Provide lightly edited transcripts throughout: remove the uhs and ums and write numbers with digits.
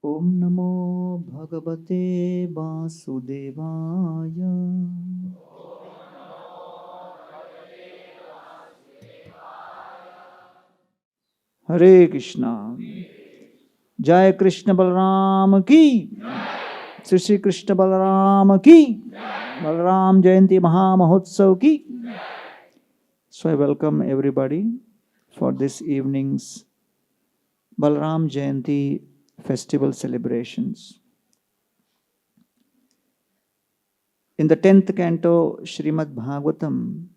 Om Namo Bhagavate Vasudevaya. Hare Krishna. Jai Krishna Balram ki. Shri Shri Krishna Balram ki. Balram Jayanti Maha Mahotsav ki. So I welcome everybody for this evening's Balram Jayanti festival celebrations. In the 10th canto Srimad Bhagavatam,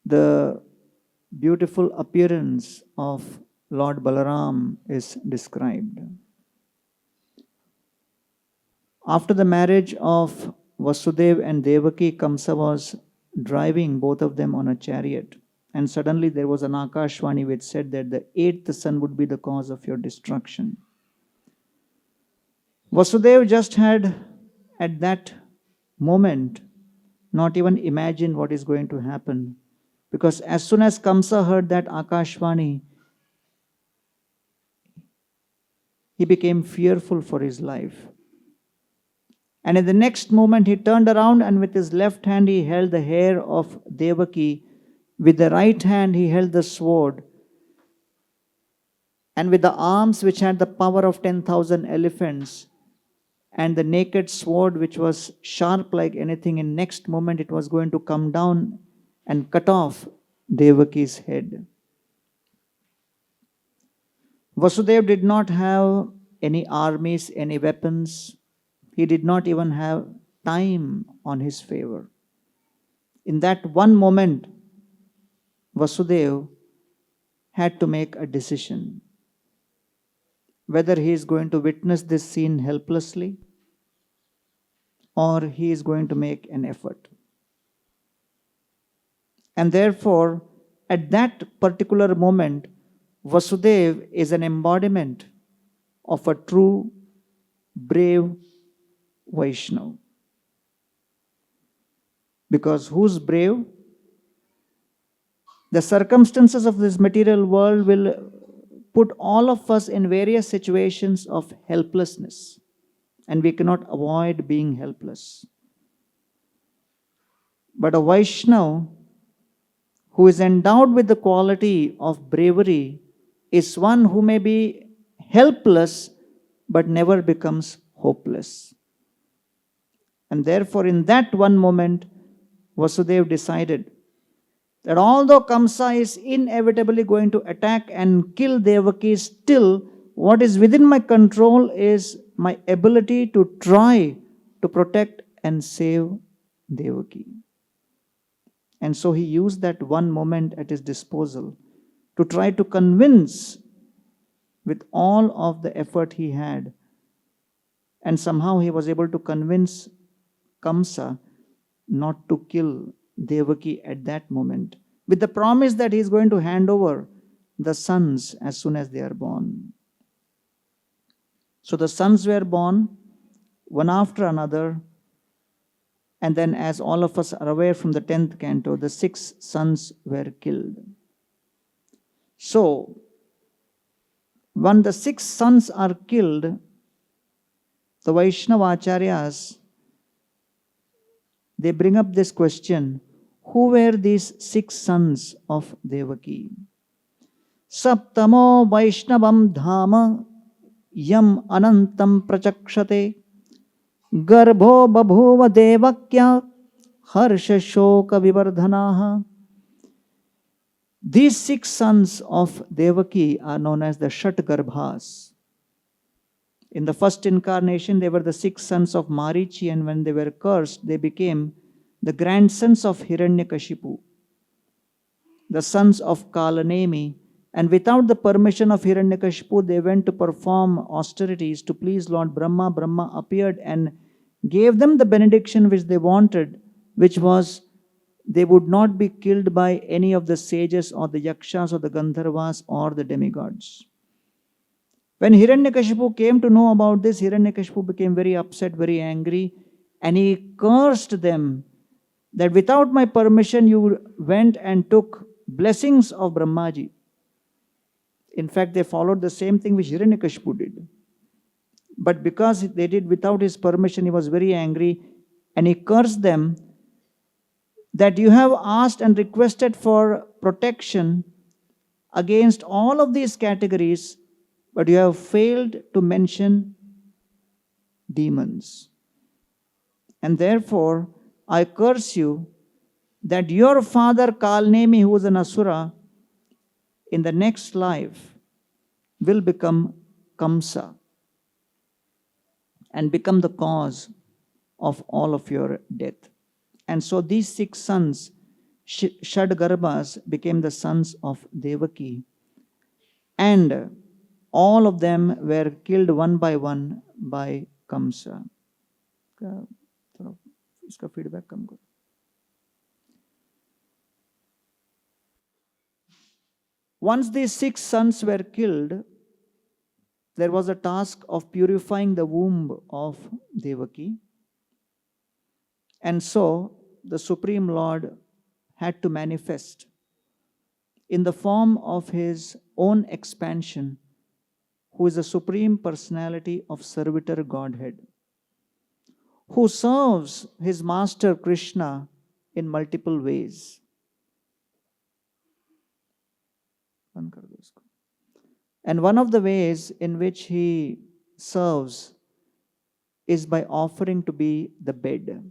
the beautiful appearance of Lord Balaram is described. After the marriage of Vasudev and Devaki, Kamsa was driving both of them on a chariot, and suddenly there was an Akashvani which said that the 8th son would be the cause of your destruction. Vasudev just had at that moment not even imagined what is going to happen, because as soon as Kamsa heard that Akashvani, he became fearful for his life. And in the next moment he turned around and with his left hand he held the hair of Devaki, with the right hand he held the sword, and with the arms which had the power of 10,000 elephants, and the naked sword which was sharp like anything, in next moment it was going to come down and cut off Devaki's head. Vasudev did not have any armies, any weapons. He did not even have time on his favor. In that one moment, Vasudev had to make a decision whether he is going to witness this scene helplessly or he is going to make an effort. And therefore, at that particular moment, Vasudev is an embodiment of a true, brave Vaishnava. Because who's brave? The circumstances of this material world will put all of us in various situations of helplessness, and we cannot avoid being helpless. But a Vaishnava who is endowed with the quality of bravery is one who may be helpless but never becomes hopeless. And therefore, in that one moment, Vasudev decided that although Kamsa is inevitably going to attack and kill Devaki, still what is within my control is my ability to try to protect and save Devaki. And so he used that one moment at his disposal to try to convince with all of the effort he had. And somehow he was able to convince Kamsa not to kill Devaki at that moment, with the promise that he is going to hand over the sons as soon as they are born. So the sons were born, one after another, and then, as all of us are aware from the 10th canto, the 6 sons were killed. So, when the 6 sons are killed, the Vaishnava Acharyas, they bring up this question: who were these 6 sons of Devaki? Saptamo Vaishnavam Dhama Yam Anantam Prachakshate Garbho Babhuva Devakya Harsha Shoka Vivardhanaha. These 6 sons of Devaki are known as the Shatgarbhas. In the first incarnation, they were the 6 sons of Marichi, and when they were cursed, they became the grandsons of Hiranyakashipu, the sons of Kalanemi, and without the permission of Hiranyakashipu, they went to perform austerities to please Lord Brahma. Brahma appeared and gave them the benediction which they wanted, which was they would not be killed by any of the sages or the yakshas or the Gandharvas or the demigods. When Hiranyakashipu came to know about this, Hiranyakashipu became very upset, very angry, and he cursed them that without my permission you went and took blessings of Brahmaji. In fact, they followed the same thing which Hiranyakashipu did. But because they did without his permission, he was very angry and he cursed them that you have asked and requested for protection against all of these categories, but you have failed to mention demons. And therefore, I curse you that your father Kalnemi, who was an Asura, in the next life will become Kamsa and become the cause of all of your death. And so these 6 sons, Shadgarbhas, became the sons of Devaki. And all of them were killed one by one by Kamsa. इसका feedback कम करो. Once these 6 sons were killed, there was a task of purifying the womb of Devaki. And so the Supreme Lord had to manifest in the form of his own expansion, who is the Supreme Personality of Servitor Godhead, who serves his master Krishna in multiple ways. And one of the ways in which he serves is by offering to be the bed.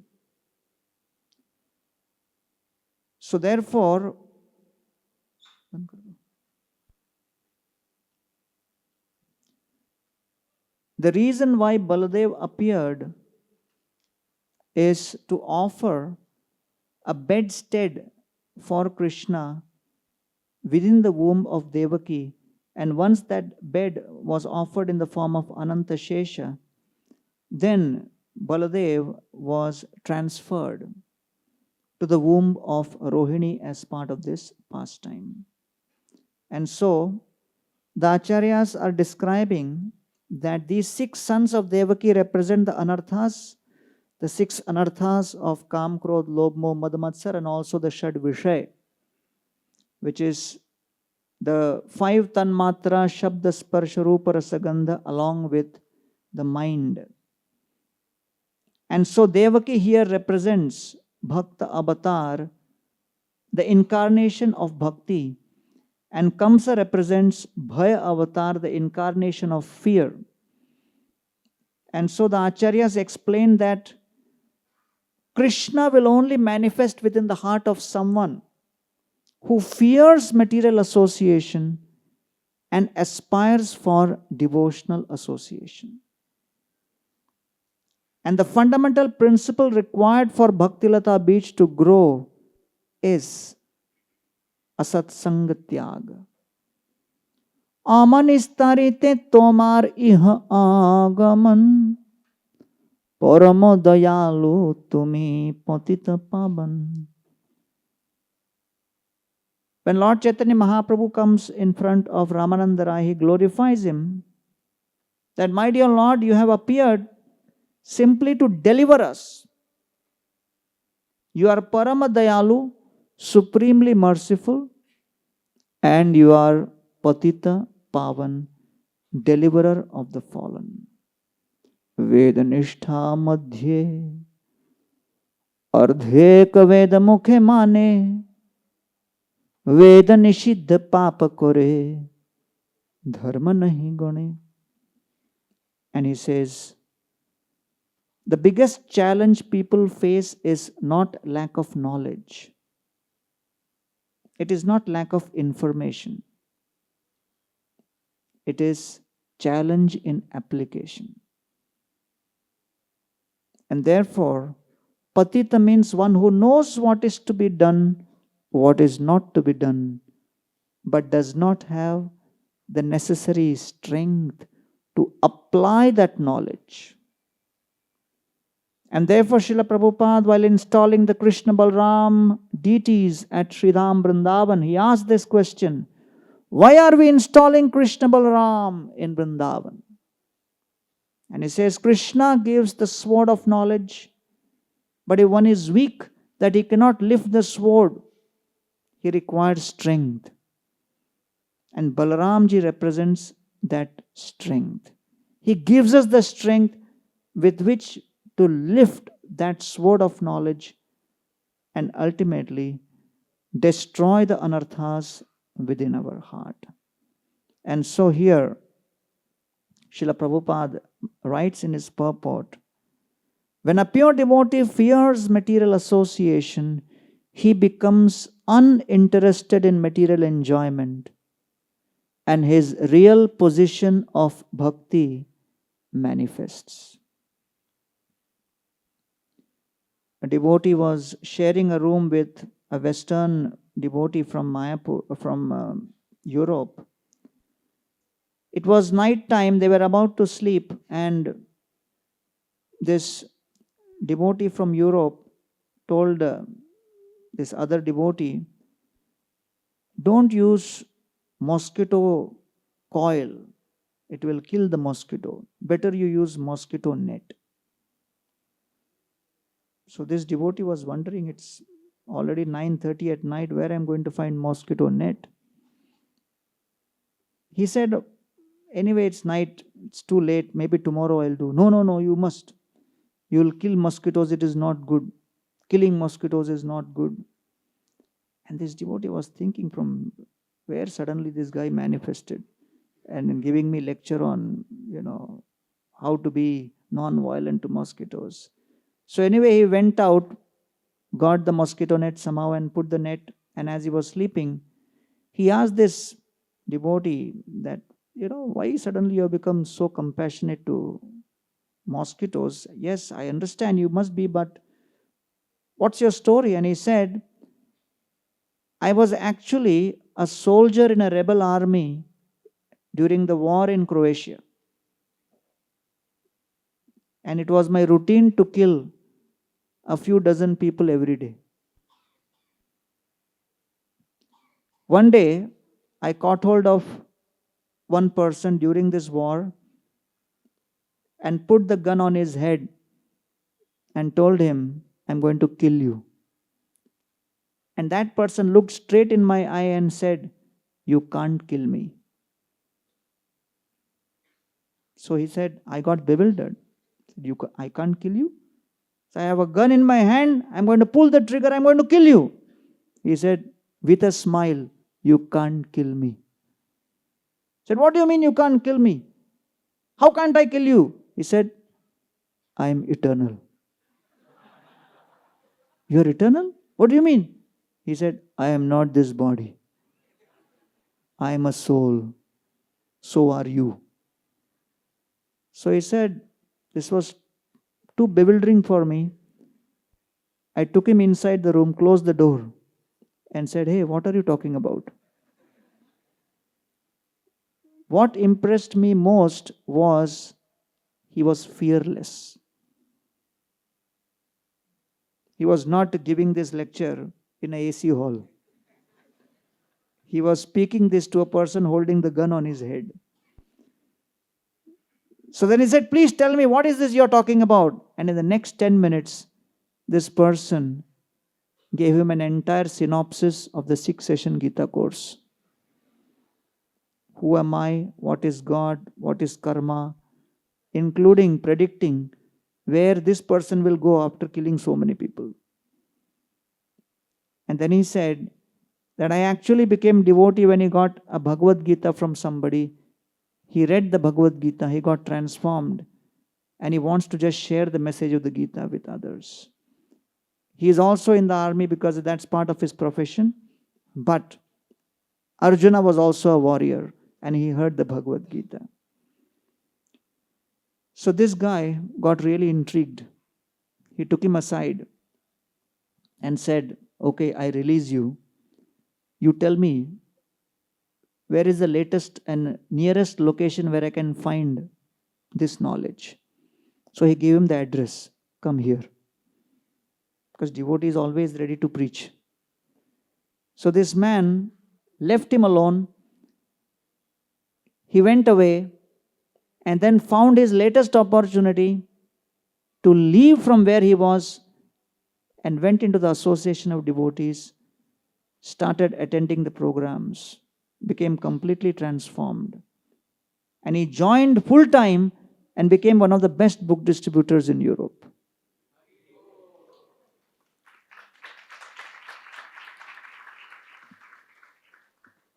So therefore, the reason why Baladev appeared is to offer a bedstead for Krishna within the womb of Devaki. And once that bed was offered in the form of Ananta Shesha, then Baladev was transferred to the womb of Rohini as part of this pastime. And so the Acharyas are describing that these 6 sons of Devaki represent the anarthas, the 6 anarthas of Kam, Krodh, Lobh, Moh, Mad, Matsar, and also the Shad Vishay, which is the 5 Tanmatra, Shabda, Sparsha, Rupa, Rasa, Gandha, along with the mind. And so Devaki here represents Bhakta Avatar, the incarnation of Bhakti, and Kamsa represents Bhaya Avatar, the incarnation of fear. And so the Acharyas explain that Krishna will only manifest within the heart of someone who fears material association and aspires for devotional association. And the fundamental principle required for Bhaktilata Beach to grow is Asatsanga Tyag. Amanistarite tomar iha agaman, Paramo dayalu tumi patita pavan. When Lord Chaitanya Mahaprabhu comes in front of Ramananda Rai, he glorifies him that, my dear Lord, you have appeared simply to deliver us. You are Parama Dayalu, supremely merciful, and you are Patita Pavan, deliverer of the fallen. Vedanishtha madhye ardheka veda mukhe mane Veda nishiddha papa kore dharma nahi gane. And he says, the biggest challenge people face is not lack of knowledge. It is not lack of information. It is challenge in application. And therefore, Patita means one who knows what is to be done, what is not to be done, but does not have the necessary strength to apply that knowledge. And therefore, Srila Prabhupada, while installing the Krishna Balram deities at Sridham Vrindavan, he asked this question: why are we installing Krishna Balram in Vrindavan? And he says, Krishna gives the sword of knowledge, but if one is weak, that he cannot lift the sword, he requires strength. And Balaramji represents that strength. He gives us the strength with which to lift that sword of knowledge and ultimately destroy the anarthas within our heart. And so here, Srila Prabhupada writes in his purport, when a pure devotee fears material association, he becomes uninterested in material enjoyment, and his real position of bhakti manifests. A devotee was sharing a room with a Western devotee from Mayapur, from Europe. It was night time, they were about to sleep, and this devotee from Europe told this other devotee, don't use mosquito coil, it will kill the mosquito. Better you use mosquito net. So this devotee was wondering, it's already 9:30 at night, where I'm going to find mosquito net? He said, anyway, it's night, it's too late, maybe tomorrow I'll do. No, you must. You'll kill mosquitoes, it is not good. Killing mosquitoes is not good. And this devotee was thinking, from where suddenly this guy manifested and giving me lecture on, how to be non-violent to mosquitoes. So anyway, he went out, got the mosquito net somehow and put the net. And as he was sleeping, he asked this devotee that, why suddenly you have become so compassionate to mosquitoes? Yes, I understand you must be, but what's your story? And he said, I was actually a soldier in a rebel army during the war in Croatia. And it was my routine to kill a few dozen people every day. One day, I caught hold of one person during this war and put the gun on his head and told him, I'm going to kill you. And that person looked straight in my eye and said, you can't kill me. So he said, I got bewildered. I can't kill you? So I have a gun in my hand, I'm going to pull the trigger, I'm going to kill you. He said, with a smile, you can't kill me. I said, what do you mean you can't kill me? How can't I kill you? He said, I am eternal. You're eternal? What do you mean? He said, I am not this body. I am a soul. So are you. So he said, this was too bewildering for me. I took him inside the room, closed the door, and said, hey, what are you talking about? What impressed me most was he was fearless. He was not giving this lecture in a AC hall. He was speaking this to a person holding the gun on his head. So then he said, please tell me, what is this you're talking about? And in the next 10 minutes, this person gave him an entire synopsis of the 6-session Gita course. Who am I? What is God? What is karma? Including predicting where this person will go after killing so many people. And then he said that I actually became devotee when he got a Bhagavad Gita from somebody. He read the Bhagavad Gita, he got transformed, and he wants to just share the message of the Gita with others. He is also in the army because that's part of his profession. But Arjuna was also a warrior and he heard the Bhagavad Gita. So this guy got really intrigued. He took him aside and said, okay, I release you. You tell me, where is the latest and nearest location where I can find this knowledge? So he gave him the address. Come here. Because devotee is always ready to preach. So this man left him alone. He went away and then found his latest opportunity to leave from where he was and went into the association of devotees, started attending the programs. became completely transformed. And he joined full time and became one of the best book distributors in Europe.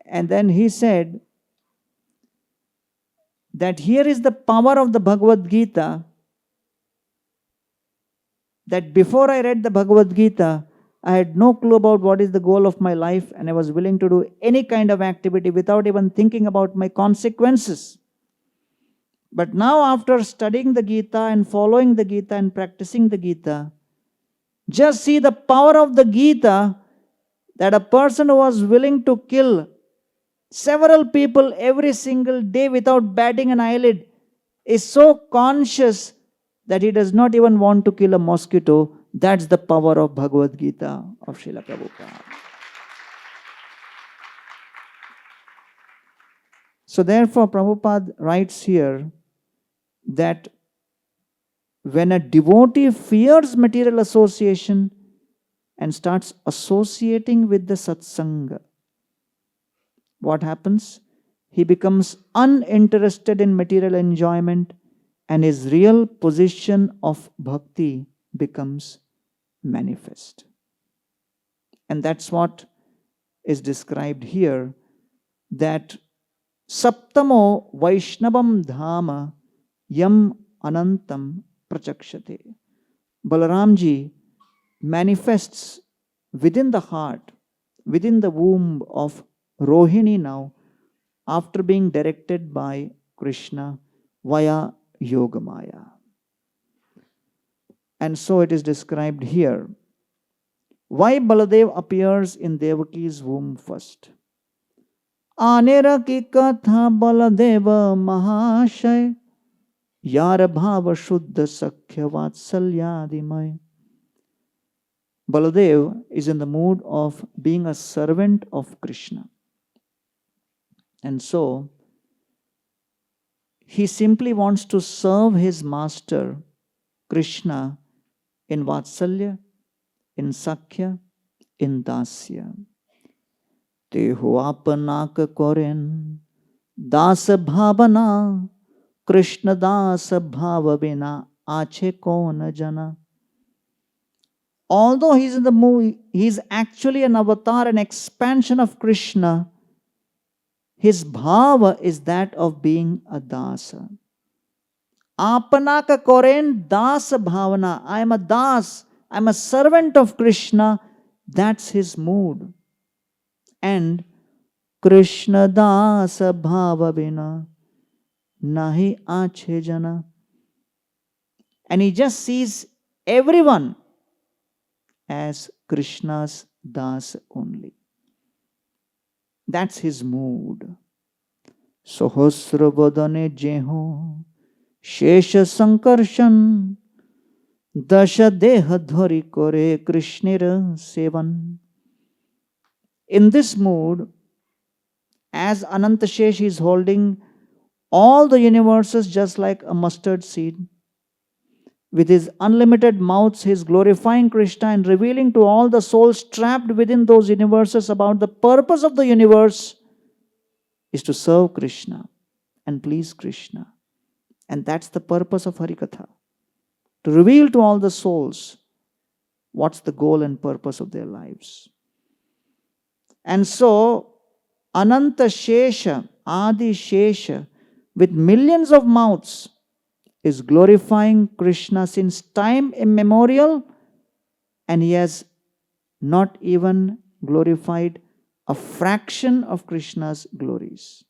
And then he said that here is the power of the Bhagavad Gita, that before I read the Bhagavad Gita, I had no clue about what is the goal of my life, and I was willing to do any kind of activity without even thinking about my consequences. But now, after studying the Gita and following the Gita and practicing the Gita, just see the power of the Gita, that a person who was willing to kill several people every single day without batting an eyelid is so conscious that he does not even want to kill a mosquito. That's the power of Bhagavad Gita of Srila Prabhupada. So therefore, Prabhupada writes here that when a devotee fears material association and starts associating with the satsanga, what happens? He becomes uninterested in material enjoyment, and his real position of bhakti becomes manifest. And that's what is described here, that Saptamo Vaishnavam Dhama Yam Anantam Prachakshate. Balaramji manifests within the heart, within the womb of Rohini now, after being directed by Krishna via Yogamaya. And so it is described here. Why Baladev appears in Devaki's womb first? Anera ki katha Baladeva Mahashay Yara Bhava Shuddha Sakhya Vatsalyadimay. Baladev is in the mood of being a servant of Krishna. And so, he simply wants to serve his master, Krishna, in Vatsalya, in Sakhya, in Dasya. Tehu apanaka koren, dasa bhavana, Krishna dasa bhavavina, ache kona jana. Although he is in the mood, he is actually an avatar, an expansion of Krishna, his bhava is that of being a dasa. Apanaka koren dasa bhavana. I am a das. I am a servant of Krishna. That's his mood. And Krishna dasa bhavavina nahi ache jana. And he just sees everyone as Krishna's das only. That's his mood. Sohasra vadane jeho shesha sankarshan dasha deha dhari kore krishnira sevan. In this mood, as Anantashesh is holding all the universes just like a mustard seed, with his unlimited mouths, he is glorifying Krishna and revealing to all the souls trapped within those universes about the purpose of the universe is to serve Krishna and please Krishna. And that's the purpose of Harikatha, to reveal to all the souls what's the goal and purpose of their lives. And so, Ananta Shesha, Adi Shesha, with millions of mouths, is glorifying Krishna since time immemorial, and he has not even glorified a fraction of Krishna's glories.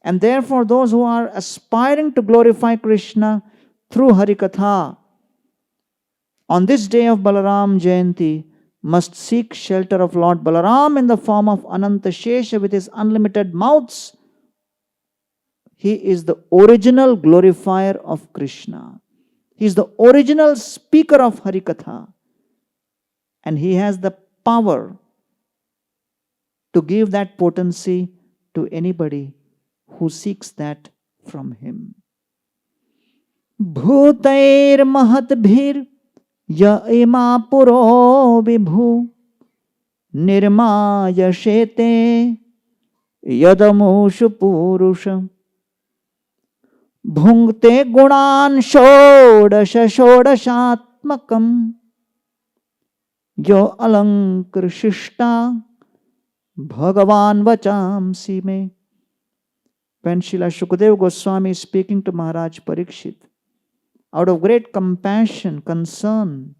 And therefore, those who are aspiring to glorify Krishna through Harikatha, on this day of Balram Jayanti, must seek shelter of Lord Balaram in the form of Ananta Shesha with his unlimited mouths. He is the original glorifier of Krishna. He is the original speaker of Harikatha. And he has the power to give that potency to anybody who seeks that from him. Bhutair mahatbhir ya imapuro vibhu nirmaya shete Yadamushu Purusha Bhungte Gunan Shodasha Shodashatmakam Yo Alankrishishta Bhagavan Vachamsi Me. When Srila Shukadeva Goswami is speaking to Maharaj Parikshit, out of great compassion, concern,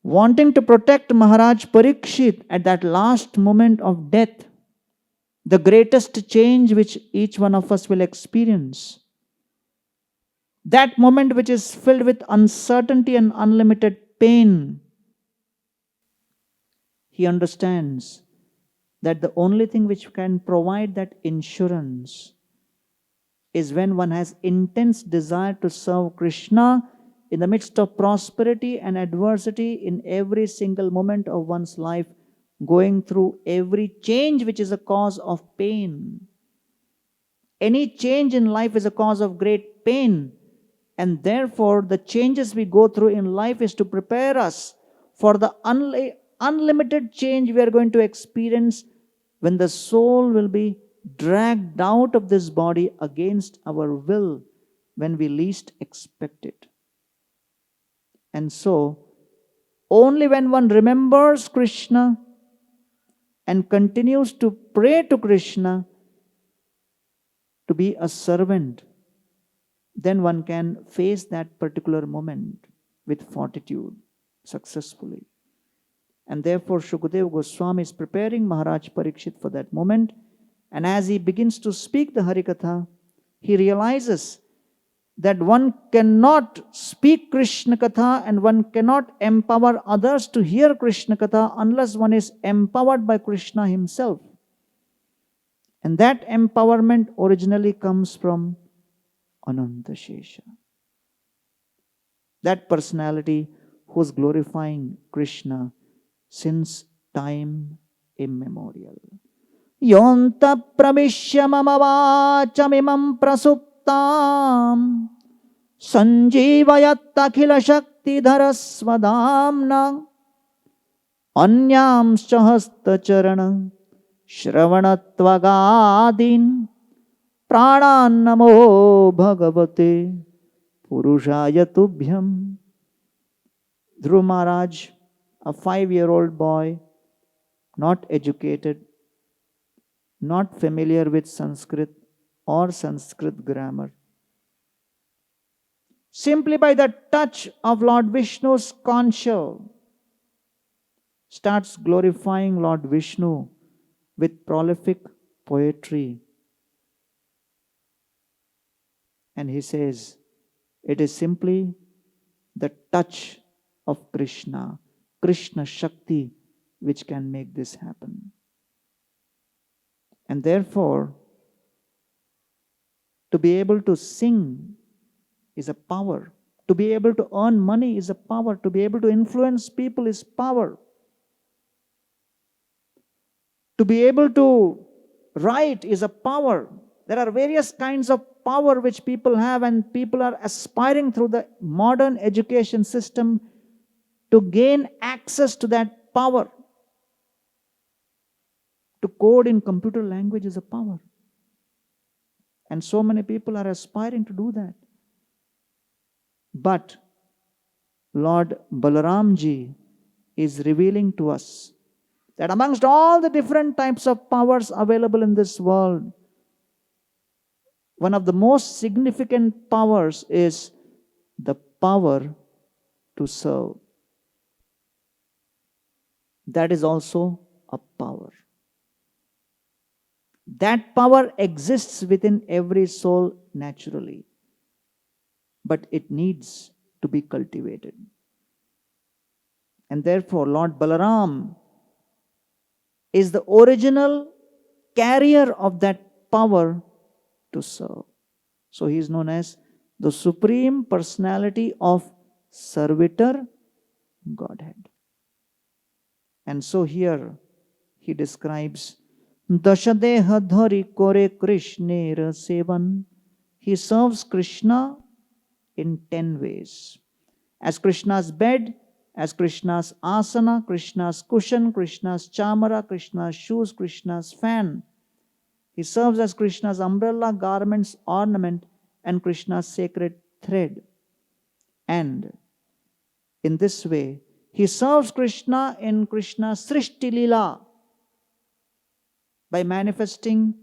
wanting to protect Maharaj Parikshit at that last moment of death, the greatest change which each one of us will experience, that moment which is filled with uncertainty and unlimited pain, he understands that the only thing which can provide that insurance is when one has intense desire to serve Krishna in the midst of prosperity and adversity in every single moment of one's life, going through every change which is a cause of pain. Any change in life is a cause of great pain, and therefore the changes we go through in life is to prepare us for the unlimited change we are going to experience when the soul will be dragged out of this body against our will when we least expect it. And so, only when one remembers Krishna and continues to pray to Krishna to be a servant, then one can face that particular moment with fortitude, successfully. And therefore, Shukadeva Goswami is preparing Maharaj Parikshit for that moment. And as he begins to speak the Harikatha, he realizes that one cannot speak Krishna Katha and one cannot empower others to hear Krishna Katha unless one is empowered by Krishna himself. And that empowerment originally comes from Ananta Shesha, that personality who is glorifying Krishna since time immemorial. Yonta pravishya mama vachamimam prasuptam sanjivayat akhila shakti dharasvadamna anyam sahasta charana shravanatvagadin pranan namo bhagavate purushaya tubhyam. Dhruva Maharaj, a 5-year-old boy, not educated, not familiar with Sanskrit or Sanskrit grammar, simply by the touch of Lord Vishnu's conch shell, starts glorifying Lord Vishnu with prolific poetry. And he says, it is simply the touch of Krishna, Krishna Shakti, which can make this happen. And therefore, to be able to sing is a power. To be able to earn money is a power. To be able to influence people is power. To be able to write is a power. There are various kinds of power which people have, and people are aspiring through the modern education system to gain access to that power. To code in computer language is a power. And so many people are aspiring to do that. But Lord Balram Ji is revealing to us that amongst all the different types of powers available in this world, one of the most significant powers is the power to serve. That is also a power. That power exists within every soul naturally, but it needs to be cultivated. And therefore, Lord Balaram is the original carrier of that power to serve. So he is known as the Supreme Personality of Servitor Godhead. And so here he describes Dashadeha dhari kore Krishnera sevan. He serves Krishna in 10 ways. As Krishna's bed, as Krishna's asana, Krishna's cushion, Krishna's chamara, Krishna's shoes, Krishna's fan. He serves as Krishna's umbrella, garments, ornament, and Krishna's sacred thread. And in this way, he serves Krishna in Krishna's Srishti Leela by manifesting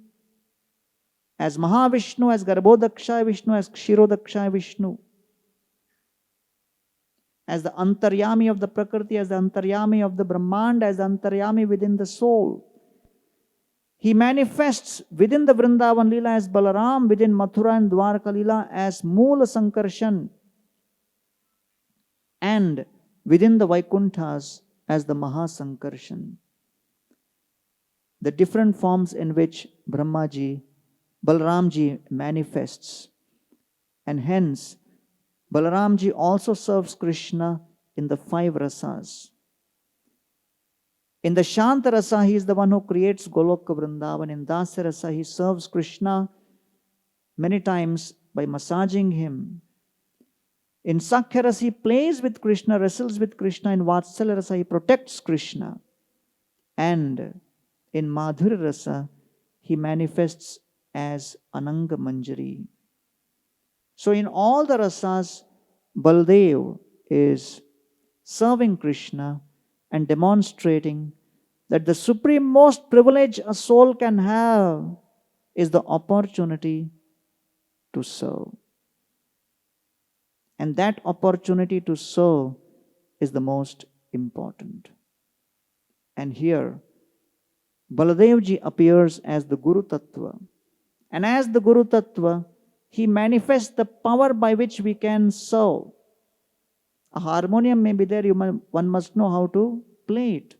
as Mahavishnu, as Garbhodaksha Vishnu, as Kshirodaksha Vishnu, as the Antaryami of the Prakriti, as the Antaryami of the Brahmanda, as the Antaryami within the soul. He manifests within the Vrindavan Leela as Balaram, within Mathura and Dwarka Leela as Moola Sankarshan, and within the Vaikunthas as the Mahasankarshan. The different forms in which Brahmaji, Balramji manifests, and hence Balaramji also serves Krishna in the 5 rasas. In the Shanta rasa, he is the one who creates Goloka Vrindavan. In Dasa rasa, he serves Krishna many times by massaging him. In Sakhya rasa, he plays with Krishna, wrestles with Krishna. In Vatsalya rasa, he protects Krishna. And in Madhurya rasa, he manifests as Ananga Manjari. So in all the rasas, Baldev is serving Krishna and demonstrating that the supreme most privilege a soul can have is the opportunity to serve. And that opportunity to serve is the most important. And here, Baladevji appears as the Guru Tattva. And as the Guru Tattva, he manifests the power by which we can serve. A harmonium may be there, one must know how to play it.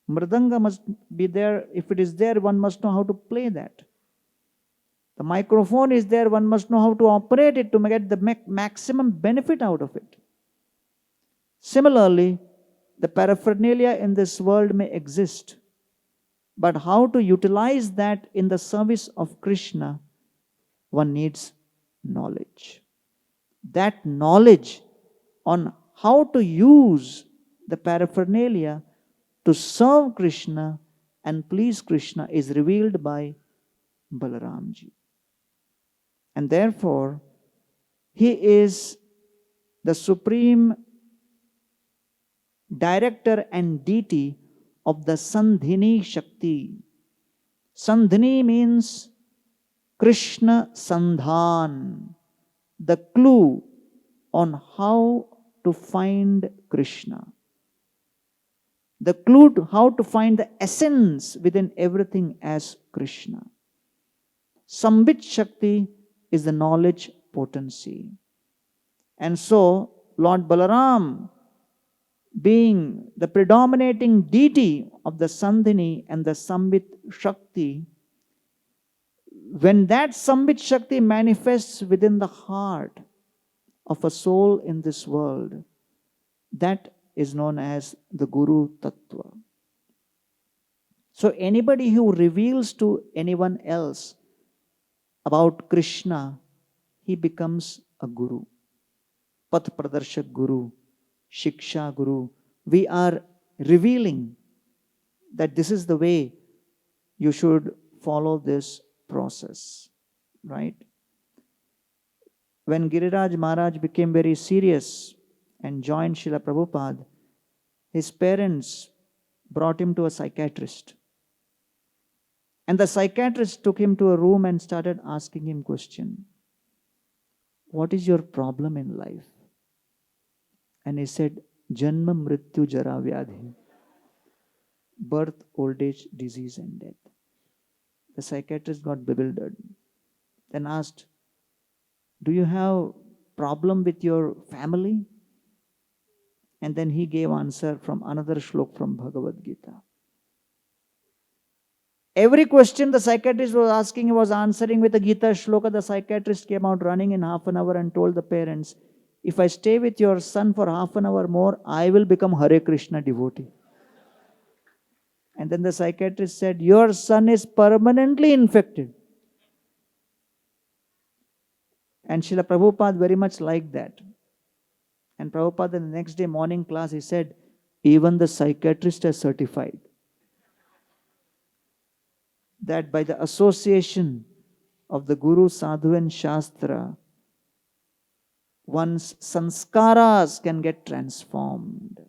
Mridanga must be there, if it is there, one must know how to play that. The microphone is there, one must know how to operate it to get the maximum benefit out of it. Similarly, the paraphernalia in this world may exist, but how to utilize that in the service of Krishna, one needs knowledge. That knowledge on how to use the paraphernalia to serve Krishna and please Krishna is revealed by Balaramji. And therefore, he is the supreme director and deity of the Sandhini Shakti. Sandhini means Krishna Sandhan, the clue on how to find Krishna. The clue to how to find the essence within everything as Krishna. Sambit Shakti is the knowledge potency. And so, Lord Balaram, being the predominating deity of the Sandhini and the Sambit Shakti, when that Sambit Shakti manifests within the heart of a soul in this world, that is known as the Guru Tattva. So anybody who reveals to anyone else about Krishna, he becomes a Guru. Path Pradarshak Guru, Shiksha Guru. We are revealing that this is the way you should follow this process, right? When Giriraj Maharaj became very serious and joined Srila Prabhupada, his parents brought him to a psychiatrist. And the psychiatrist took him to a room and started asking him question. What is your problem in life? And he said, Janma Mrityu Jara Vyadhi. Birth, old age, disease and death. The psychiatrist got bewildered. Then asked, do you have problem with your family? And then he gave answer from another shlok from Bhagavad Gita. Every question the psychiatrist was asking, he was answering with a Gita shloka. The psychiatrist came out running in half an hour and told the parents, if I stay with your son for half an hour more, I will become Hare Krishna devotee. And then the psychiatrist said, your son is permanently infected. And Srila Prabhupada very much liked that. And Prabhupada in the next day morning class, he said, even the psychiatrist has certified that by the association of the Guru, Sadhu and Shastra, one's sanskaras can get transformed.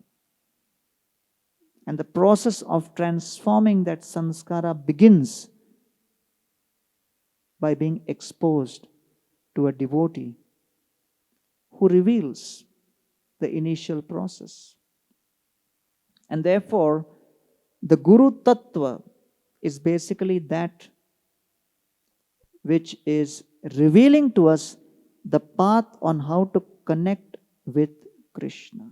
And the process of transforming that sanskara begins by being exposed to a devotee who reveals the initial process. And therefore, the Guru Tattva is basically that which is revealing to us the path on how to connect with Krishna.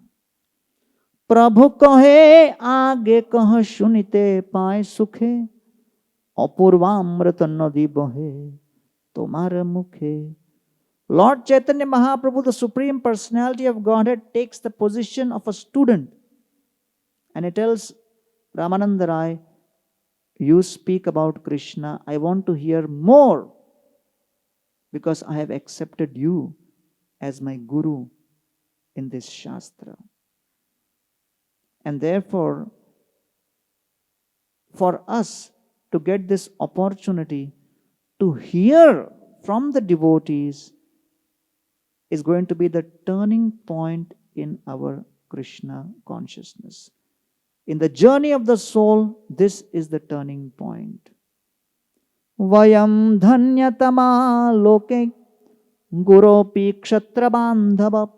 Prabhu kahe aage kah sunite paye sukhe, apurvamrita nadi bahe tomara mukhe. Lord Chaitanya Mahaprabhu, the Supreme Personality of Godhead, takes the position of a student and he tells Ramananda Rai, you speak about Krishna, I want to hear more because I have accepted you as my Guru in this Shastra. And therefore, for us to get this opportunity to hear from the devotees is going to be the turning point in our Krishna consciousness. In the journey of the soul, this is the turning point. Vayam dhanyatama loke guropi kshatra bandhava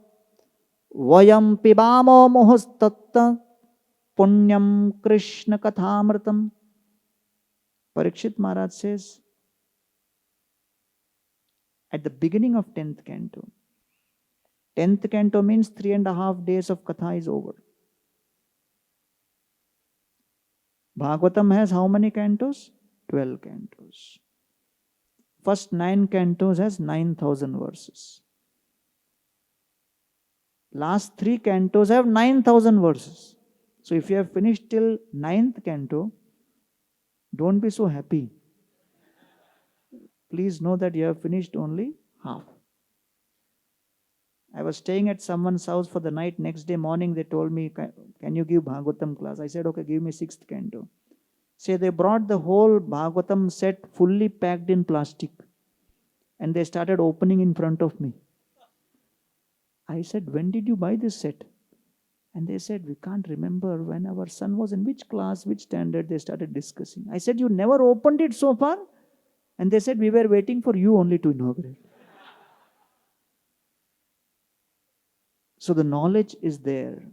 vayam pibamo mohostatta punyam Krishna kathamritam. Parikshit Maharaj says, at the beginning of 10th canto, 10th canto means 3.5 days of katha is over. Bhagavatam has how many cantos? 12 cantos. First 9 cantos has 9,000 verses. Last 3 cantos have 9,000 verses. So if you have finished till 9th canto, don't be so happy. Please know that you have finished only half. I was staying at someone's house for the night. Next day morning, they told me, can you give Bhagavatam class? I said, okay, give me 6th canto. Say they brought the whole Bhagavatam set fully packed in plastic. And they started opening in front of me. I said, when did you buy this set? And they said, we can't remember when our son was in which class, which standard. They started discussing. I said, you never opened it so far? And they said, we were waiting for you only to inaugurate. So the knowledge is there.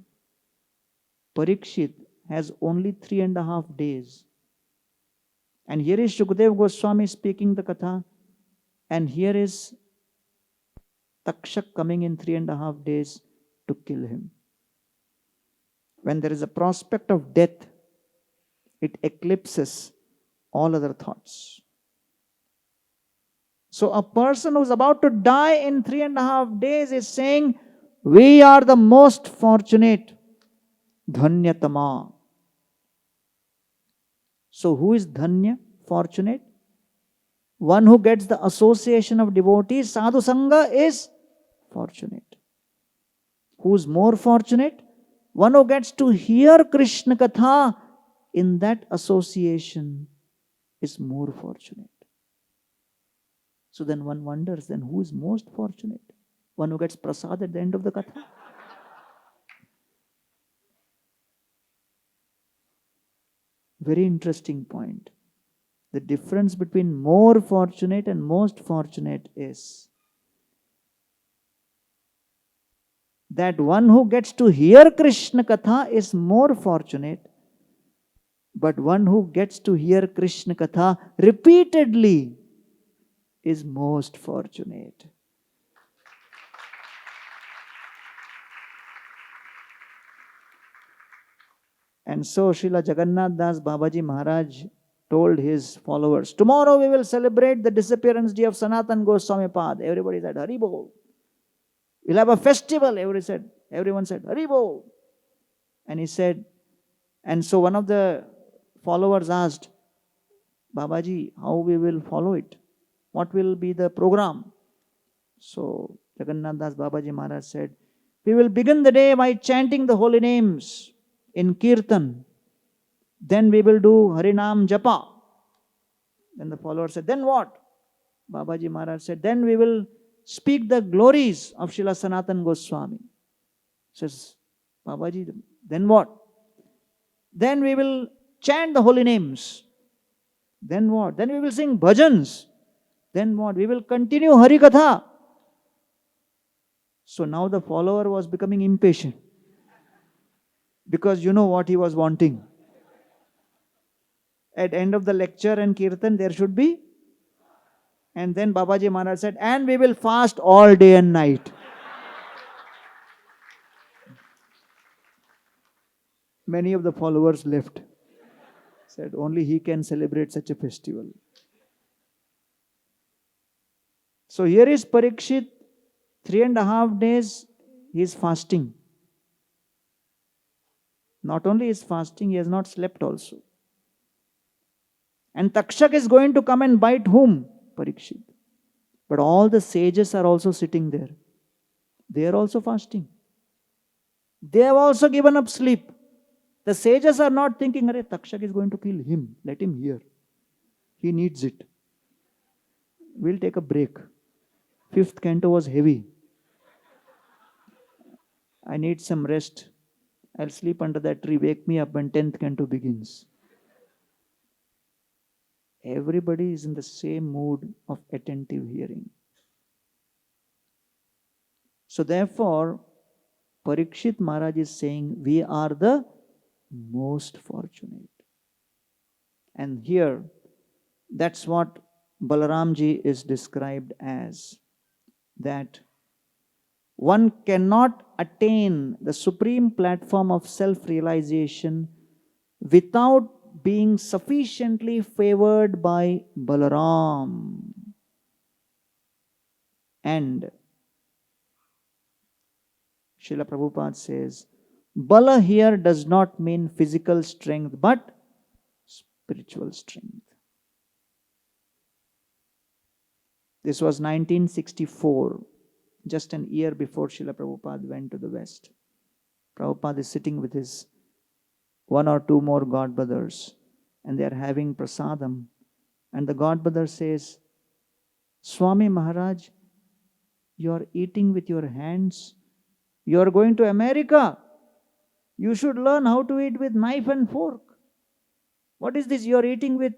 Parikshit has only 3.5 days. And here is Shukdev Goswami speaking the katha. And here is Takshak coming in 3.5 days to kill him. When there is a prospect of death, it eclipses all other thoughts. So a person who is about to die in 3.5 days is saying, we are the most fortunate. Dhanyatama. So who is dhanya, fortunate? One who gets the association of devotees. Sadhu Sangha is fortunate. Who is more fortunate? One who gets to hear Krishna Katha in that association is more fortunate. So then one wonders, then who is most fortunate? One who gets prasad at the end of the katha? Very interesting point. The difference between more fortunate and most fortunate is that one who gets to hear Krishna Katha is more fortunate, but one who gets to hear Krishna Katha repeatedly is most fortunate. And so Srila Jagannath Das Babaji Maharaj told his followers, tomorrow we will celebrate the disappearance day of Sanatan Goswami Pad. Everybody said, Hari Bol. We'll have a festival. Everyone said, Hari Bol. And he said, and so one of the followers asked, Babaji, how we will follow it? What will be the program? So Jagannath Das Babaji Maharaj said, We will begin the day by chanting the holy names in Kirtan. Then we will do Harinam Japa. Then the follower said, then what? Babaji Maharaj said, then we will speak the glories of Srila Sanatan Goswami. Says, Babaji, then what? Then we will chant the holy names. Then what? Then we will sing bhajans. Then what? We will continue Harikatha. So now the follower was becoming impatient. Because you know what he was wanting. At end of the lecture and Kirtan, there should be. And then Babaji Maharaj said, and we will fast all day and night. Many of the followers left. Said, only he can celebrate such a festival. So here is Parikshit, 3.5 days, he is fasting. Not only is fasting, he has not slept also. And Takshak is going to come and bite whom? Parikshit. But all the sages are also sitting there. They are also fasting. They have also given up sleep. The sages are not thinking, Arey, Takshak is going to kill him. Let him hear. He needs it. We'll take a break. 5th canto was heavy. I need some rest. I'll sleep under that tree. Wake me up when 10th canto begins. Everybody is in the same mood of attentive hearing. So therefore, Parikshit Maharaj is saying, we are the most fortunate. And here, that's what Balramji is described as. That one cannot attain the supreme platform of self-realization without being sufficiently favored by Balaram. And Srila Prabhupada says, Bala here does not mean physical strength, but spiritual strength. This was 1964, just an year before Srila Prabhupada went to the West. Prabhupada is sitting with his 1 or 2 more godbrothers, and they are having prasadam. And the godbrother says, Swami Maharaj, you are eating with your hands. You are going to America. You should learn how to eat with knife and fork. What is this? You are eating with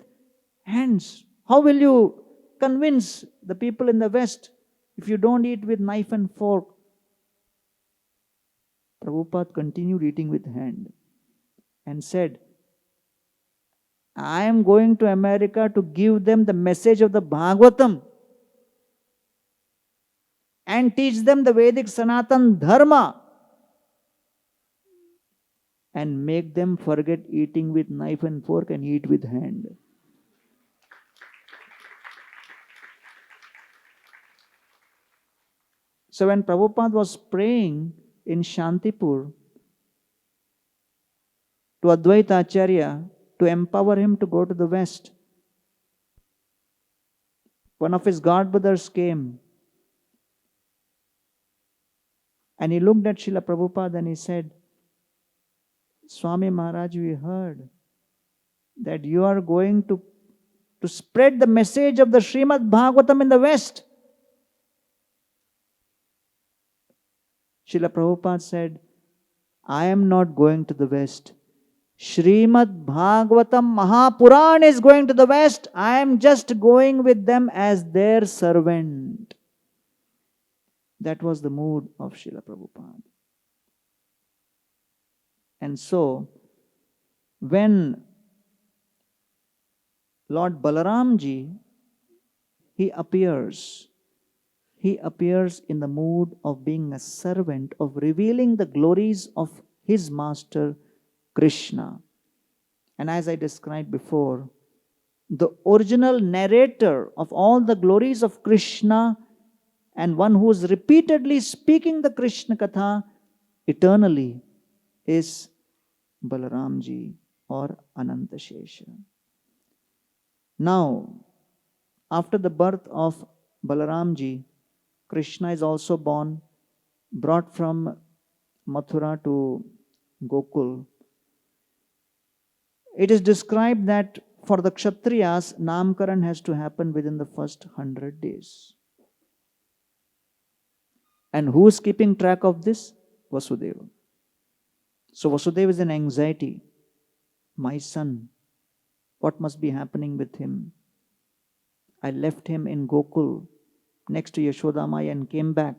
hands. How will you convince the people in the West if you don't eat with knife and fork? Prabhupada continued eating with hand and said, I am going to America to give them the message of the Bhagavatam and teach them the Vedic Sanatan Dharma and make them forget eating with knife and fork and eat with hand. So when Prabhupada was praying in Shantipur to Advaita Acharya to empower him to go to the West, one of his godbrothers came and he looked at Srila Prabhupada and he said, Swami Maharaj, we heard that you are going to spread the message of the Srimad Bhagavatam in the West. Srila Prabhupada said, I am not going to the West. Srimad Bhagavatam Mahapuran is going to the West. I am just going with them as their servant. That was the mood of Srila Prabhupada. And so, when Lord Balaramji, he appears in the mood of being a servant, of revealing the glories of his master Krishna. And as I described before, the original narrator of all the glories of Krishna and one who is repeatedly speaking the Krishna Katha eternally is Balaramji or Anantashesha. Now, after the birth of Balaramji, Krishna is also born, brought from Mathura to Gokul, it is described that for the Kshatriyas, Namkaran has to happen within the first 100 days. And who is keeping track of this? Vasudeva. So Vasudeva is in anxiety. My son, what must be happening with him? I left him in Gokul next to Yashodamaya and came back.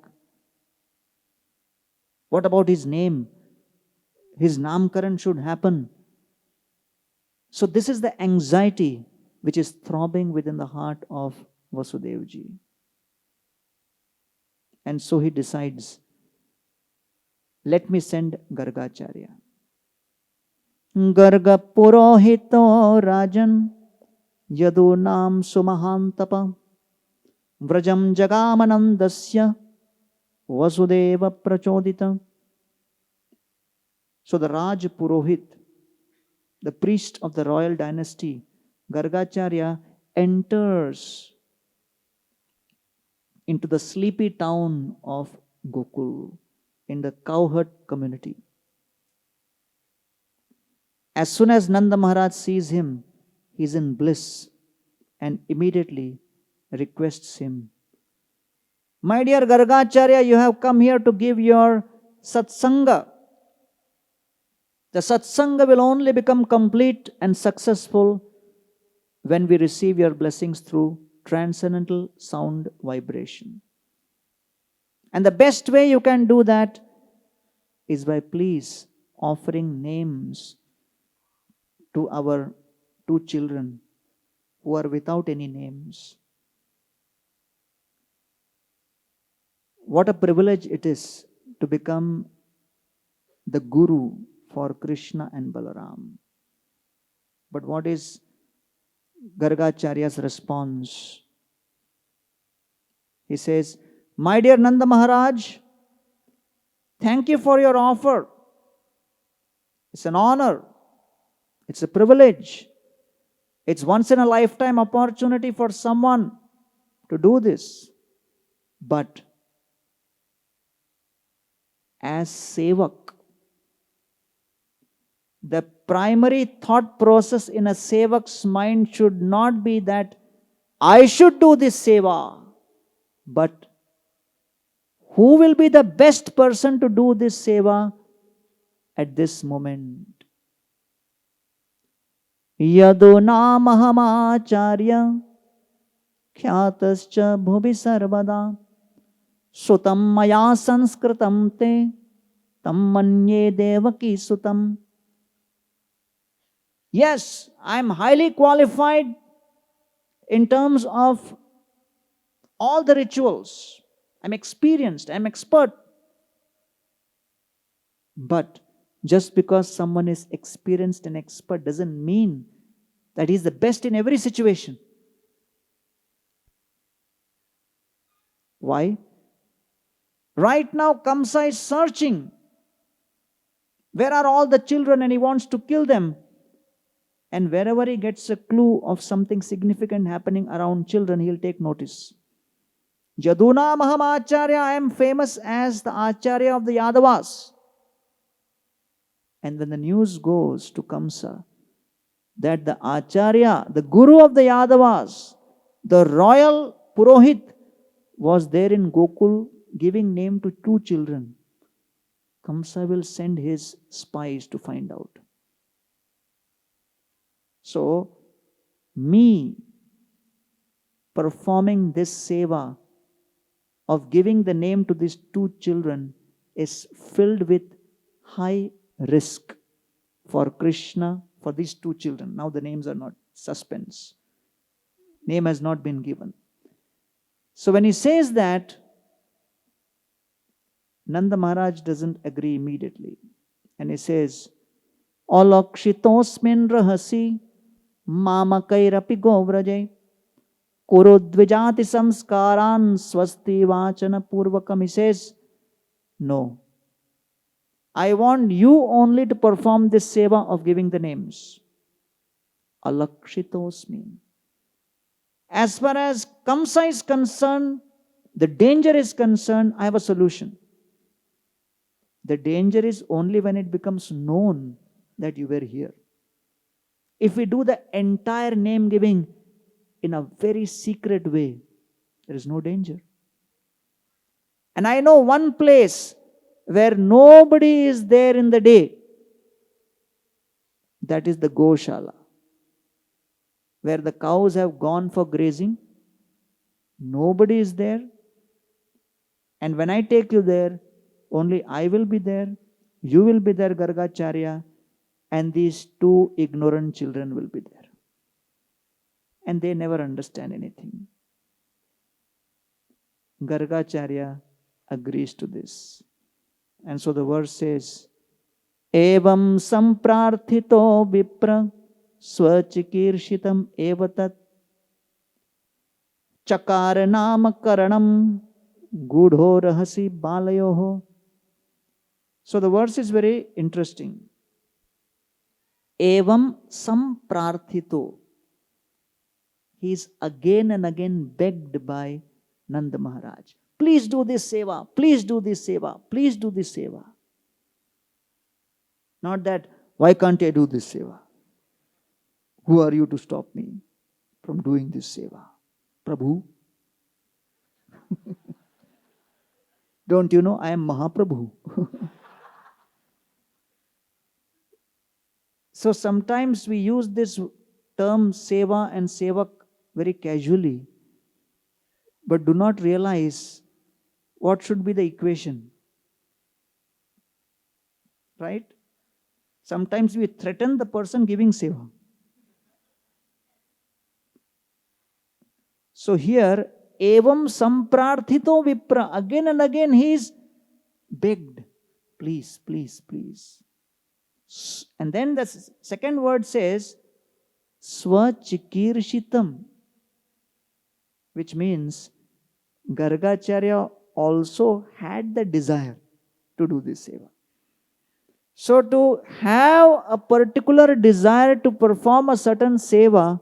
What about his name? His Namkaran should happen. So this is the anxiety which is throbbing within the heart of Vasudevji. And so he decides, let me send Gargacharya. Garga purohito rajan yadunam sumahantapa vrajam jagamanandasya vasudeva prachodita. So the Raj Purohit, the priest of the royal dynasty, Gargacharya, enters into the sleepy town of Gokul in the cowherd community. As soon as Nanda Maharaj sees him, he is in bliss and immediately requests him, my dear Gargacharya, you have come here to give your satsanga. The satsanga will only become complete and successful when we receive your blessings through transcendental sound vibration. And the best way you can do that is by please offering names to our two children who are without any names. What a privilege it is to become the guru for Krishna and Balram. But what is Gargacharya's response? He says, my dear Nanda Maharaj, thank you for your offer. It's an honor. It's a privilege. It's once in a lifetime opportunity for someone to do this. But as sevak, the primary thought process in a sevak's mind should not be that I should do this seva, but who will be the best person to do this seva at this moment? Yaduna mahamacharya khyatascha bhuvi sarvada sutam maya sanskritam te tam manye devaki sutam. Yes, I am highly qualified in terms of all the rituals. I'm experienced, I'm expert. But just because someone is experienced and expert doesn't mean that he's the best in every situation. Why? Right now, Kamsa is searching. Where are all the children? And he wants to kill them. And wherever he gets a clue of something significant happening around children, he'll take notice. Yaduna Mahamacharya, I am famous as the Acharya of the Yadavas. And when the news goes to Kamsa that the Acharya, the Guru of the Yadavas, the royal Purohit, was there in Gokul giving name to two children, Kamsa will send his spies to find out. So, me performing this seva of giving the name to these two children is filled with high risk for Krishna, for these two children. Now the names are not suspense. Name has not been given. So when he says that, Nanda Maharaj doesn't agree immediately. And he says, Alakshitosmin rahasi mamakairapi govrajay kurudvijati samskaran swasti vachana purvakam. He says, no. I want you only to perform this seva of giving the names. Alakshitosmin. As far as Kamsa is concerned, the danger is concerned, I have a solution. The danger is only when it becomes known that you were here. If we do the entire name giving in a very secret way, there is no danger. And I know one place where nobody is there in the day. That is the Goshala, where the cows have gone for grazing. Nobody is there. And when I take you there, only I will be there, you will be there, Gargacharya, and these two ignorant children will be there. And they never understand anything. Gargacharya agrees to this. And so the verse says, Evam samprarthito vipra swachikirshitam evatat chakara nama karanam gudho rahasi balayoho. So the verse is very interesting. Evam samprarthito. He is again and again begged by Nanda Maharaj. Please do this seva. Please do this seva. Please do this seva. Not that, why can't I do this seva? Who are you to stop me from doing this seva? Prabhu? Don't you know I am Mahaprabhu? So sometimes we use this term seva and sevak very casually, but do not realize what should be the equation. Right? Sometimes we threaten the person giving seva. So here, evam samprarthito vipra, again and again he is begged, please, please, please. And then the second word says, swachikirshitam, which means Gargacharya also had the desire to do this seva. So to have a particular desire to perform a certain seva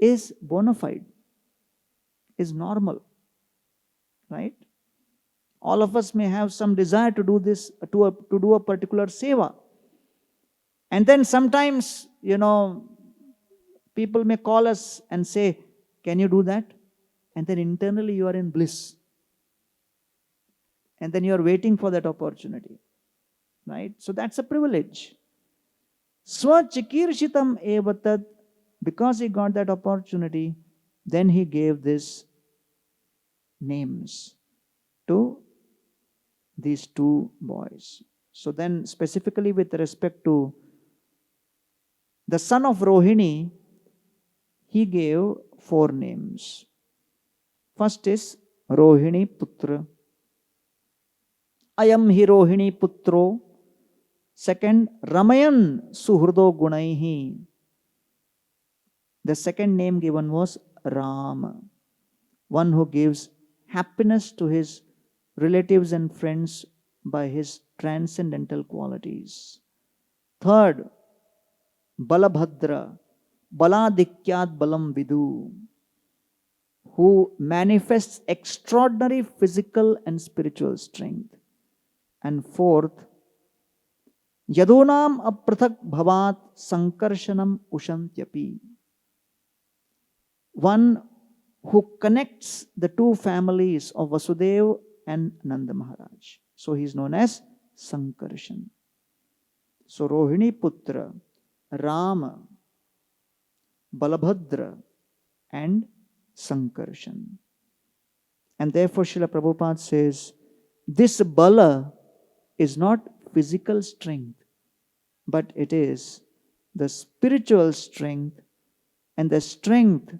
is bona fide, is normal, right? All of us may have some desire to do this, to do a particular seva. And then sometimes, people may call us and say, can you do that? And then internally you are in bliss. And then you are waiting for that opportunity. Right? So that's a privilege. Swachikirshitam evatat, because he got that opportunity, then he gave these names to these two boys. So then specifically with respect to the son of Rohini, he gave 4 names. First is Rohini Putra. Ayam hi Rohini Putro. Second, Ramayan Suhrudo Gunaihi. The second name given was Ram, one who gives happiness to his relatives and friends by his transcendental qualities. Third, Balabhadra, Baladikyat Balam Vidu, who manifests extraordinary physical and spiritual strength. And fourth, Yadunam aprathak bhavat sankarshanam ushantyapi, one who connects the two families of Vasudev and Nanda Maharaj. So he is known as Sankarshan. So Rohini Putra, Rama, Balabhadra and Sankarshan. And therefore Srila Prabhupada says, this Bala is not physical strength, but it is the spiritual strength and the strength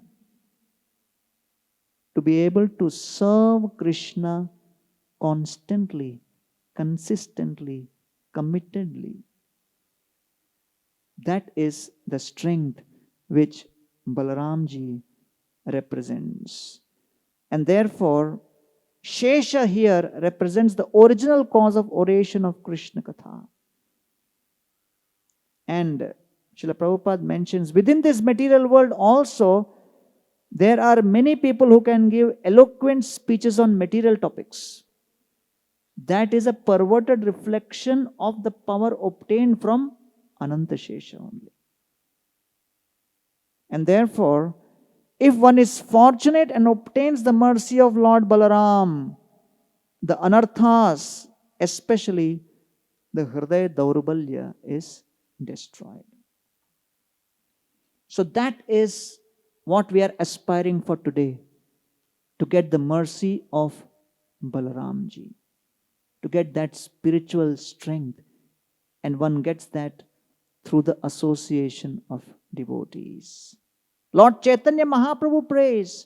to be able to serve Krishna constantly, consistently, committedly. That is the strength which Balramji represents. And therefore, Shesha here represents the original cause of oration of Krishna Katha. And Srila Prabhupada mentions, within this material world also, there are many people who can give eloquent speeches on material topics. that is a perverted reflection of the power obtained from Anantashesha only. And therefore, if one is fortunate and obtains the mercy of Lord Balaram, the anarthas, especially the Hridaya Daurbalya, is destroyed. So that is what we are aspiring for today, to get the mercy of Balaramji, to get that spiritual strength. And one gets that through the association of devotees. Lord Chaitanya Mahaprabhu prays,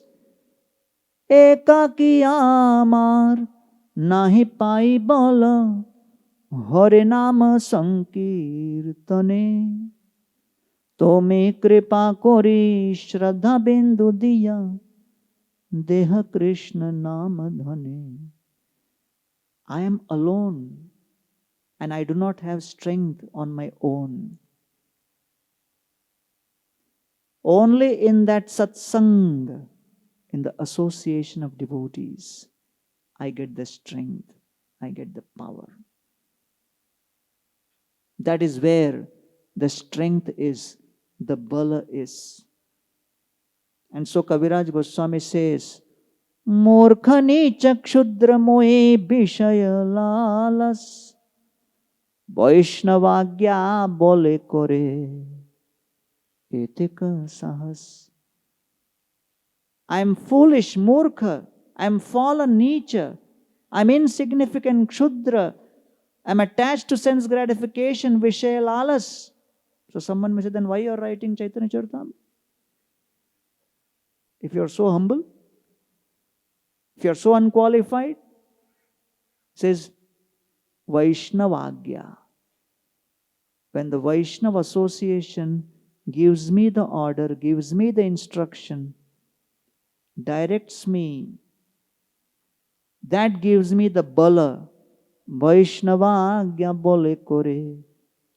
Ekaki amar nahi pai bala, Hare nama sankirtane, Tome kripa kori shraddha bindu diya, Deha Krishna nama dhane. I am alone and I do not have strength on my own. Only in that satsang, in the association of devotees, I get the strength, I get the power. That is where the strength is, the bala is. And so Kaviraj Goswami says, Murkhani chakshudra moe bishaya lalas, Vaishnavagya bole kore, etika sahas. I am foolish, murkha, I am fallen nicha, I am insignificant kshudra, I am attached to sense gratification, vishaya lalas. So someone may say, then why you are writing Chaitanya Charitamrita? If you are so humble, if you are so unqualified, says Vaishnavagya. When the Vaishnava association gives me the order, gives me the instruction, directs me, that gives me the bala. Vaishnavagya bole kore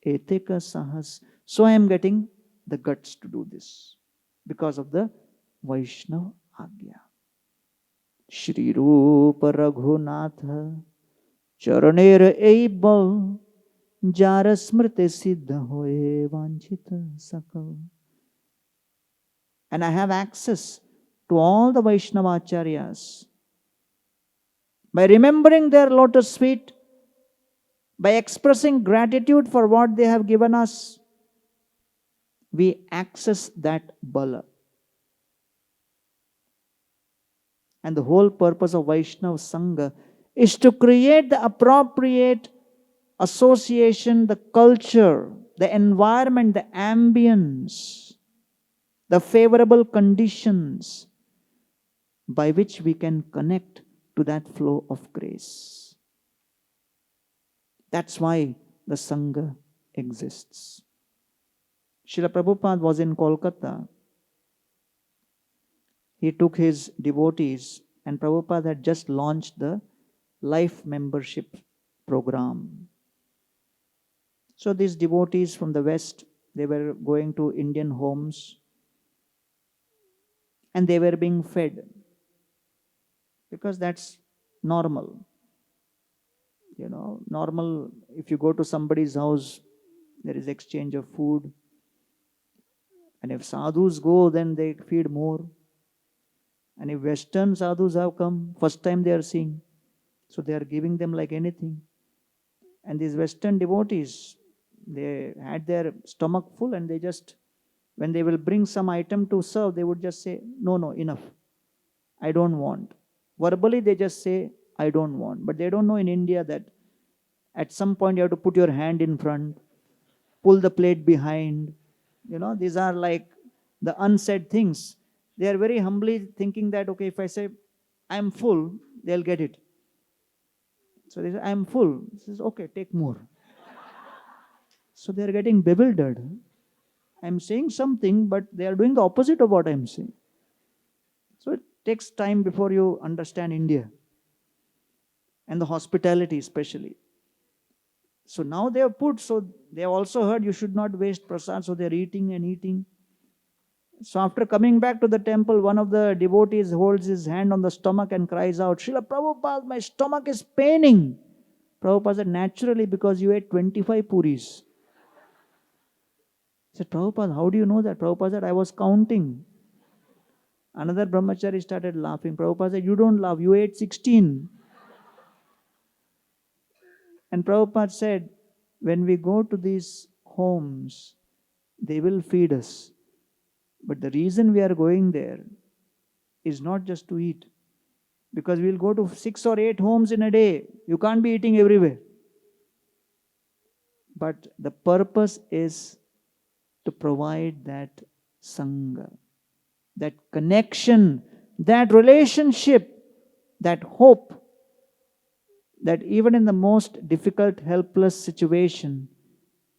etika sahas. So I am getting the guts to do this because of the Vaishnava Agya. Shri Rupa Raghunatha Charaner Eibal Jara Smriti Siddha Hoye Vanchita Sakal. And I have access to all the Vaishnava Acharyas. By remembering their lotus feet, by expressing gratitude for what they have given us, we access that bala. And the whole purpose of Vaishnava Sangha is to create the appropriate association, the culture, the environment, the ambience, the favorable conditions by which we can connect to that flow of grace. That's why the Sangha exists. Srila Prabhupada was in Kolkata. He took his devotees, and Prabhupada had just launched the life membership program. So these devotees from the West, they were going to Indian homes and they were being fed, because that's normal. You know, normal, if you go to somebody's house, there is exchange of food. And if sadhus go, then they feed more. And if Western sadhus have come, first time they are seeing, so they are giving them like anything. And these Western devotees, they had their stomach full, and they just, when they will bring some item to serve, they would just say, no, enough. I don't want. Verbally, they just say, I don't want. But they don't know in India that at some point you have to put your hand in front, pull the plate behind. You know, these are like the unsaid things. They are very humbly thinking that, okay, if I say, I'm full, they'll get it. So they say, I'm full. He says, okay, take more. So they are getting bewildered. I'm saying something, but they are doing the opposite of what I'm saying. So it takes time before you understand India and the hospitality especially. So now they have put, so they have also heard you should not waste prasad, so they are eating and eating. So after coming back to the temple, one of the devotees holds his hand on the stomach and cries out, Srila Prabhupada, my stomach is paining. Prabhupada said, naturally, because you ate 25 puris. I said, Prabhupada, how do you know that? Prabhupada said, I was counting. Another brahmachari started laughing. Prabhupada said, you don't laugh, you ate 16. And Prabhupada said, when we go to these homes, they will feed us. But the reason we are going there is not just to eat. Because we'll go to 6 or 8 homes in a day. You can't be eating everywhere. But the purpose is to provide that sangha, that connection, that relationship, that hope, that even in the most difficult, helpless situation,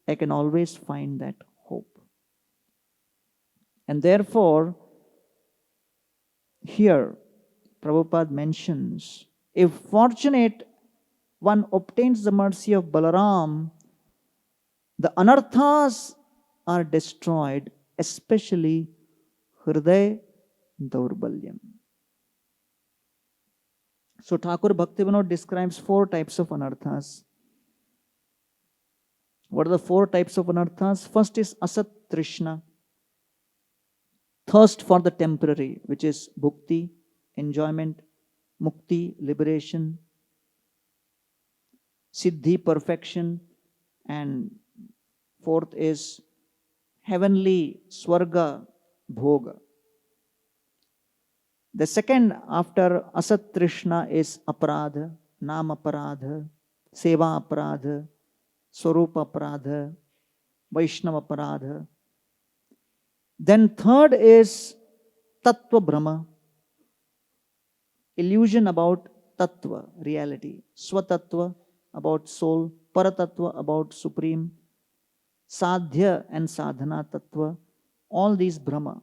I can always find that hope. And therefore, here, Prabhupada mentions, if fortunate one obtains the mercy of Balaram, the anarthas are destroyed, especially Hriday Daurbalyam. So Thakur Bhaktivinoda describes 4 types of anarthas. What are the 4 types of anarthas? First is Asat Trishna, thirst for the temporary, which is bhukti, enjoyment, mukti, liberation, siddhi, perfection, and 4th is heavenly, swarga, bhoga. The second after Asat Trishna is aparadha, nam aparadha, seva aparadha, swarupa aparadha, vaishnava aparadha. Then third is tattva brahma, illusion about tattva, reality, swatattva about soul, paratattva about supreme, sadhya and sadhana tattva, all these brahma.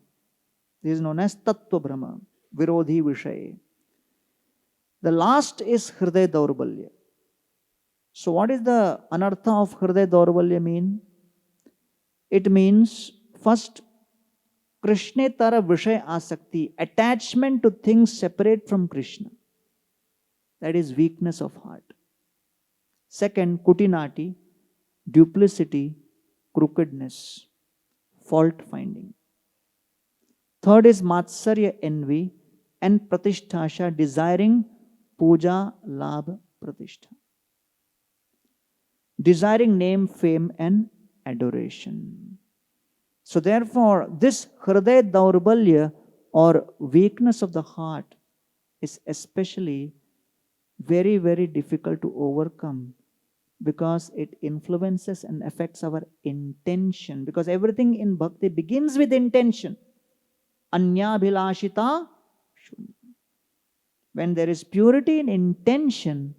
This is known as tattva brahma, virodhi vishaye. The last is hriday daurbalya. So what is the anartha of hriday daurbalya mean? It means first, krishnetara vishay asakti, attachment to things separate from Krishna. That is weakness of heart. Second, kutinati, duplicity, crookedness, fault finding. Third is matsarya, envy, and pratisthasha, desiring puja, labh, pratishtha. Desiring name, fame, and adoration. So therefore, this hriday daurbalya or weakness of the heart is especially very, very difficult to overcome because it influences and affects our intention. Because everything in bhakti begins with intention. Anyabhilashita shunya. When there is purity in intention,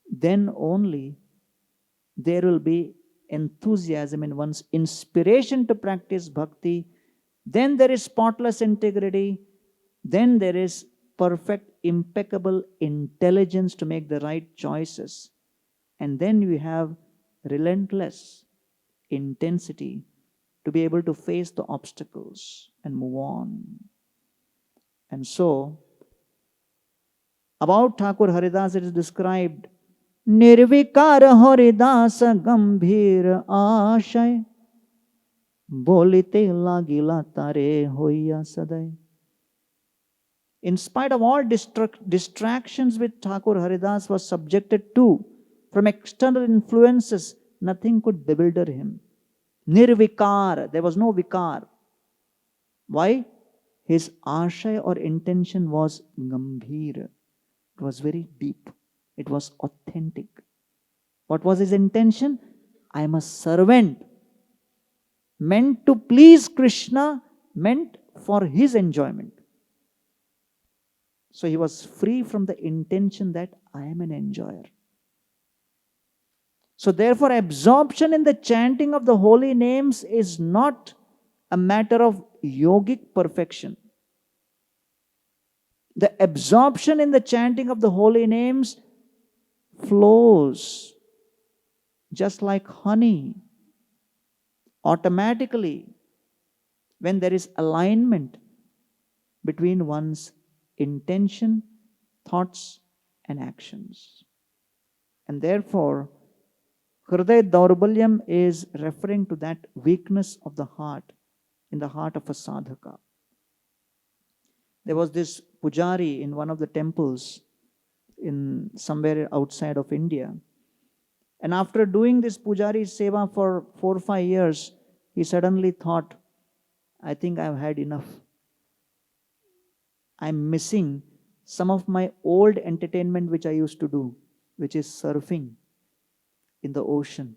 then only there will be enthusiasm in one's inspiration to practice bhakti. Then there is spotless integrity. Then there is perfect, impeccable intelligence to make the right choices. And then we have relentless intensity to be able to face the obstacles and move on. And so, about Thakur Haridas, it is described, Nirvikar Haridasa Gambhir Ashay Bolite Lagila Tare Hoya Sadai. In spite of all distractions which Thakur Haridas was subjected to from external influences, nothing could bewilder him. Nirvikar, there was no vikar. Why? His ashay or intention was gambhir. It was very deep. It was authentic. What was his intention? I am a servant meant to please Krishna, meant for his enjoyment. So he was free from the intention that I am an enjoyer. So therefore, absorption in the chanting of the holy names is not a matter of yogic perfection. The absorption in the chanting of the holy names flows just like honey, automatically, when there is alignment between one's intention, thoughts, and actions. And therefore, Hriday Daurbalyam is referring to that weakness of the heart in the heart of a sadhaka. There was this pujari in one of the temples in somewhere outside of India. And after doing this pujari seva for 4 or 5 years, he suddenly thought, I think I've had enough. I'm missing some of my old entertainment which I used to do, which is surfing in the ocean.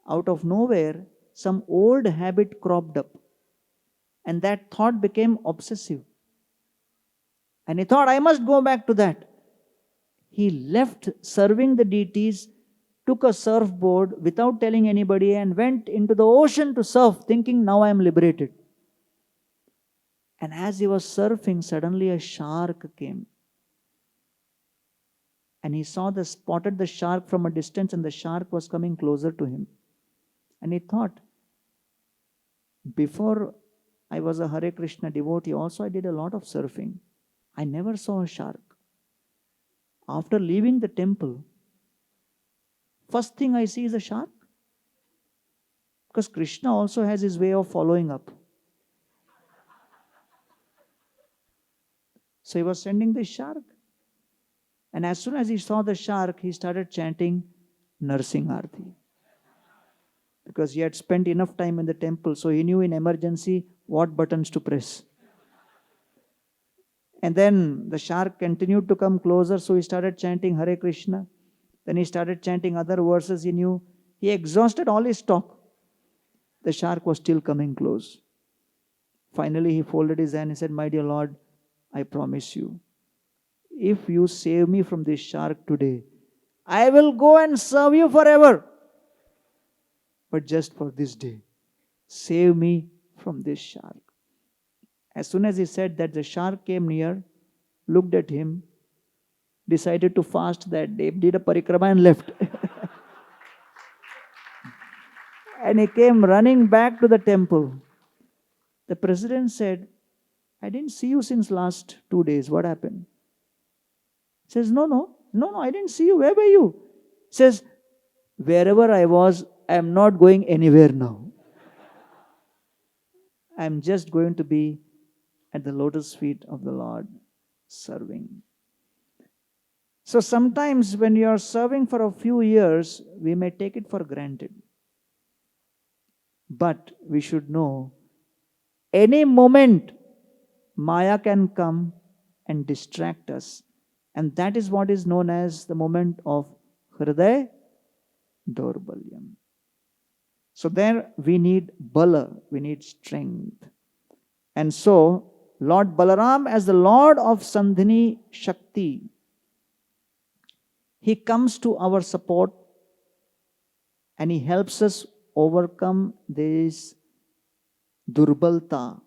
Out of nowhere, some old habit cropped up, and that thought became obsessive. And he thought, I must go back to that. He left serving the deities, took a surfboard without telling anybody, and went into the ocean to surf, thinking, now I am liberated. And as he was surfing, suddenly a shark came. And he spotted the shark from a distance, and the shark was coming closer to him. And he thought, before I was a Hare Krishna devotee, also I did a lot of surfing. I never saw a shark. After leaving the temple, first thing I see is a shark. Because Krishna also has his way of following up. So he was sending the shark. And as soon as he saw the shark, he started chanting Narsingarthi. Because he had spent enough time in the temple, so he knew in emergency what buttons to press. And then the shark continued to come closer, so he started chanting Hare Krishna. Then he started chanting other verses he knew. He exhausted all his talk. The shark was still coming close. Finally, he folded his hand and said, my dear Lord, I promise you, if you save me from this shark today, I will go and serve you forever. But just for this day, save me from this shark. As soon as he said that, the shark came near, looked at him, decided to fast that day, did a parikrama and left. And he came running back to the temple. The president said, I didn't see you since last 2 days. What happened? He says, no, I didn't see you. Where were you? He says, wherever I was, I am not going anywhere now. I am just going to be at the lotus feet of the Lord, serving. So sometimes when you are serving for a few years, we may take it for granted. But we should know, any moment, Maya can come and distract us. And that is what is known as the moment of Hriday Daurbalyam. So there we need bala, we need strength. And so, Lord Balaram, as the Lord of Sandhini Shakti, he comes to our support and he helps us overcome this durbalta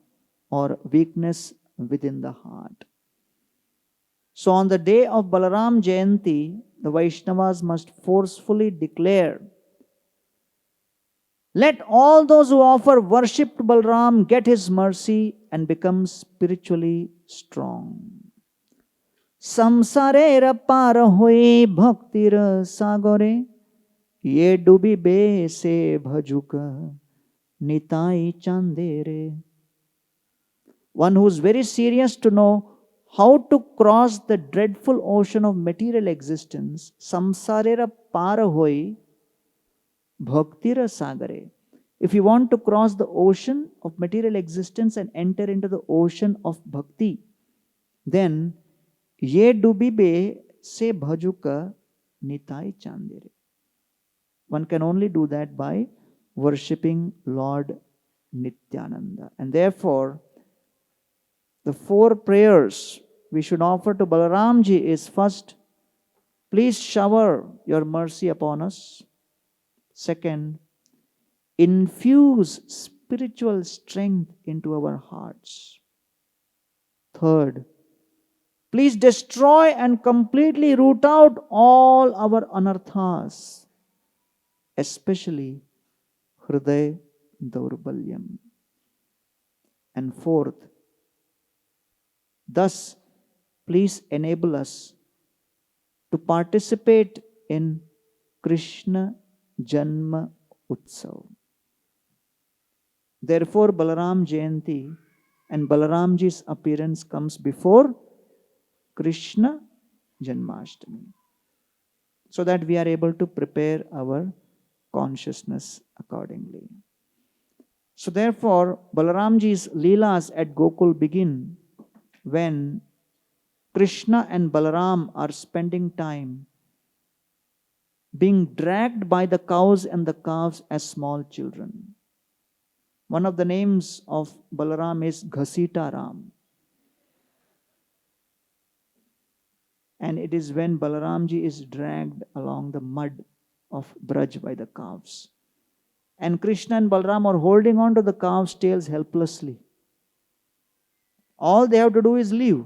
or weakness within the heart. So on the day of Balram Jayanti, the Vaishnavas must forcefully declare, let all those who offer worship to Balram get his mercy and become spiritually strong. Samsarera para hoye bhaktir sagore, ye dubi be se bhajuka nitai chandere. One who is very serious to know how to cross the dreadful ocean of material existence, samsarera para hoy bhaktira sagare. If you want to cross the ocean of material existence and enter into the ocean of bhakti, then ye dubibe se bhajuka nitai chandere. One can only do that by worshipping Lord Nityananda. And therefore, the 4 prayers we should offer to Balaramji is first, please shower your mercy upon us. Second, infuse spiritual strength into our hearts. Third, please destroy and completely root out all our anarthas, especially Hriday Daurbalyam. And fourth, thus please enable us to participate in Krishna Janma Utsav. Therefore, Balram Jayanti and Balaramji's appearance comes before Krishna Janmashtami, so that we are able to prepare our consciousness accordingly. So therefore, Balaramji's Leelas at Gokul begin when Krishna and Balaram are spending time being dragged by the cows and the calves as small children. One of the names of Balaram is Ghasita Ram. And it is when Balaramji is dragged along the mud of Braj by the calves. And Krishna and Balaram are holding on to the calves' tails helplessly. All they have to do is leave.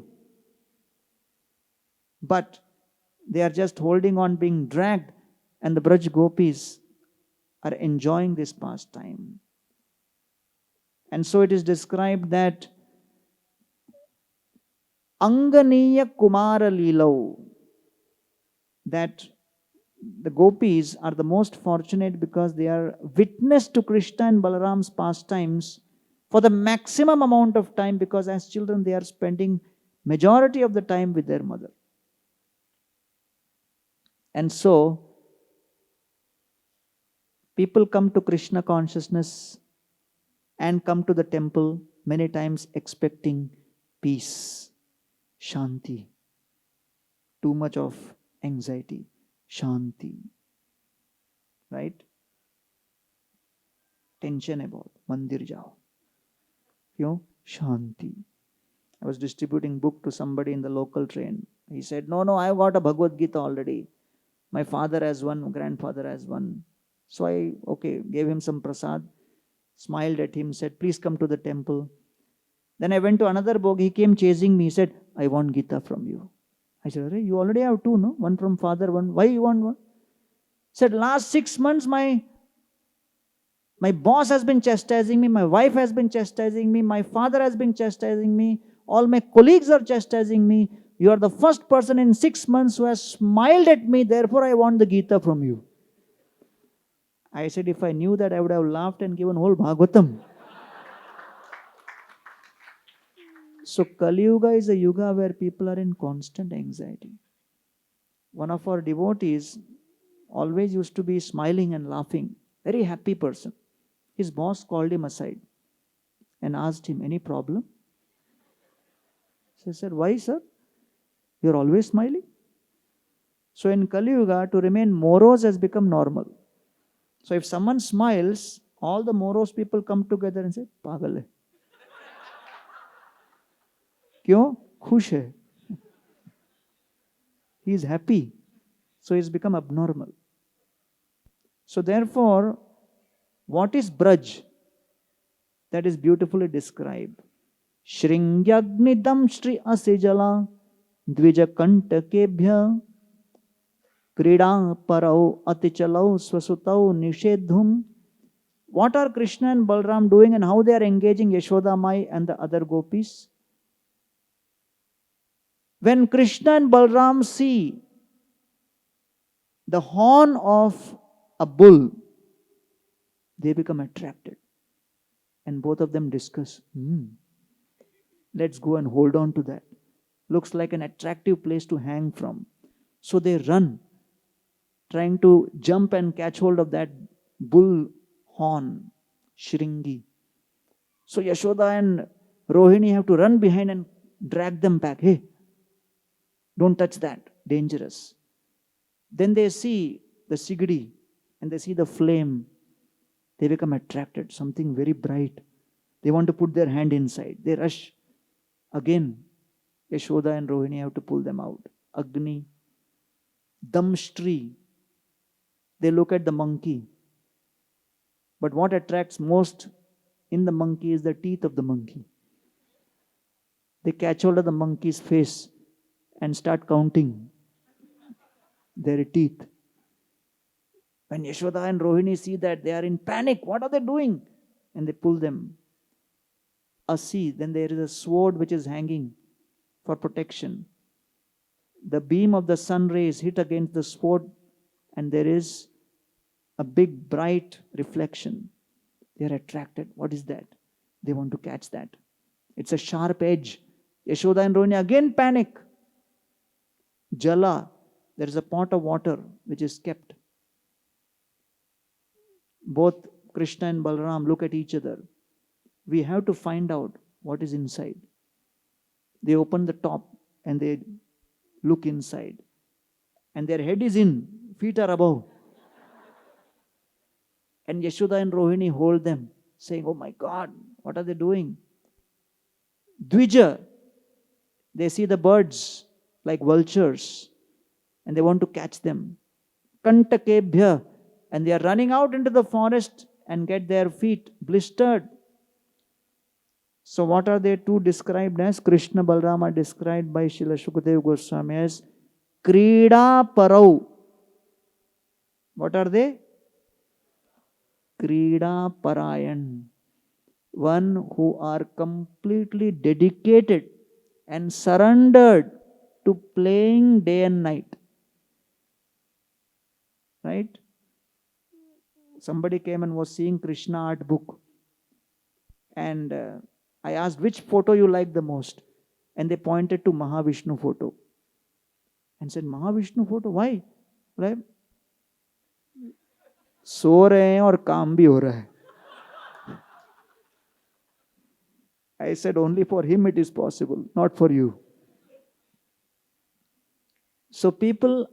But they are just holding on, being dragged, and the Braj gopis are enjoying this pastime. And so it is described that Anganiya Kumara Leelav, that the gopis are the most fortunate because they are witness to Krishna and Balaram's pastimes for the maximum amount of time, because as children they are spending majority of the time with their mother. And so people come to Krishna consciousness and come to the temple many times expecting peace, shanti, too much of anxiety, shanti, right? Tension about mandir jao. Shanti. I was distributing book to somebody in the local train. He said, no, I've got a Bhagavad Gita already. My father has one, grandfather has one. So I, gave him some prasad, smiled at him, said, please come to the temple. Then I went to another book. He came chasing me. He said, I want Gita from you. I said, you already have two, no? One from father, one. Why you want one? He said, last 6 months, my boss has been chastising me. My wife has been chastising me. My father has been chastising me. All my colleagues are chastising me. You are the first person in 6 months who has smiled at me. Therefore, I want the Gita from you. I said, if I knew that, I would have laughed and given whole Bhagavatam. So Kali Yuga is a yuga where people are in constant anxiety. One of our devotees always used to be smiling and laughing, very happy person. His boss called him aside and asked him, any problem? So he said, why, sir? You're always smiling. So in Kali Yuga, to remain morose has become normal. So if someone smiles, all the morose people come together and say, Pagal hai. Kyun? Khush hai. He is happy. So he's become abnormal. So therefore, what is Braj? That is beautifully described. Shringyagni Shri Asijala Dvija Kantakebhya Krida Parau Atichalau Swasutau Nishedhum. What are Krishna and Balram doing and how they are engaging Yashoda Mai and the other gopis? When Krishna and Balram see the horn of a bull, they become attracted. And both of them discuss, let's go and hold on to that. Looks like an attractive place to hang from. So they run, trying to jump and catch hold of that bull horn, Shringi. So Yashoda and Rohini have to run behind and drag them back. Hey, don't touch that, dangerous. Then they see the sigidi and they see the flame. They become attracted, something very bright. They want to put their hand inside. They rush. Again, Yashoda and Rohini have to pull them out. Agni, Damstri. They look at the monkey. But what attracts most in the monkey is the teeth of the monkey. They catch hold of the monkey's face and start counting their teeth. When Yashoda and Rohini see that, they are in panic. What are they doing? And they pull them. Asi, then there is a sword which is hanging for protection. the beam of the sun rays hit against the sword and there is a big bright reflection. They are attracted. What is that? They want to catch that. It's a sharp edge. Yashoda and Rohini again panic. Jala, there is a pot of water which is kept. Both Krishna and Balram look at each other. We have to find out what is inside. They open the top and they look inside. And their head is in, feet are above. And Yashoda and Rohini hold them, saying, oh my God, what are they doing? Dvija, they see the birds like vultures and they want to catch them. Kantakebhya, and they are running out into the forest and get their feet blistered. So what are they two described as? Krishna, Balram are described by Srila Shukadeva Goswami as Krida Parau. What are they? Krida Parayan. One who are completely dedicated and surrendered to playing day and night. Right? Somebody came and was seeing Krishna art book. And I asked, which photo you like the most? And they pointed to Mahavishnu photo. And said, Mahavishnu photo? Why? Right? सो रहे हैं और काम भी हो रहा है. I said, only for him it is possible, not for you. So people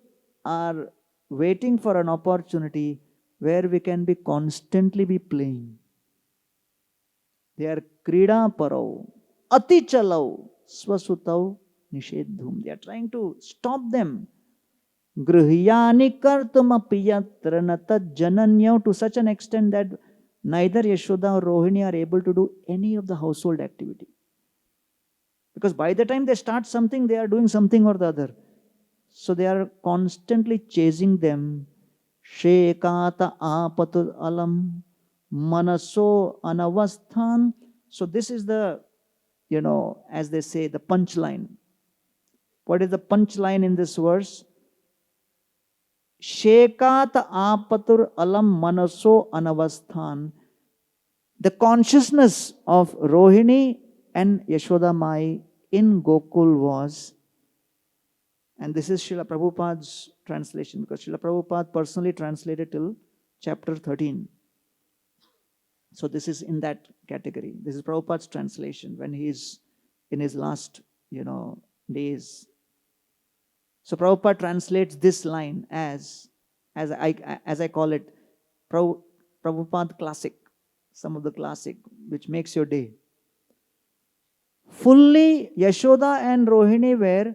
are waiting for an opportunity where we can be constantly be playing. They are krida parau, ati chalau, swasutau nishedhum. They are trying to stop them. Grihiyani kartumappi yatra natad jananyau, to such an extent that neither Yashoda or Rohini are able to do any of the household activity. Because by the time they start something, they are doing something or the other. So they are constantly chasing them. Shekata apatul alam manaso anavasthan. So this is the, as they say, the punchline. What is the punchline in this verse? Shekat apatur alam manaso anavasthan. The consciousness of Rohini and Yashoda Mai in Gokul was, and this is Srila Prabhupada's translation, because Srila Prabhupada personally translated till chapter 13. So this is in that category. This is Prabhupada's translation when he is in his last, days. So Prabhupada translates this line as I call it, Prabhupada classic, some of the classic, which makes your day. Fully, Yashoda and Rohini were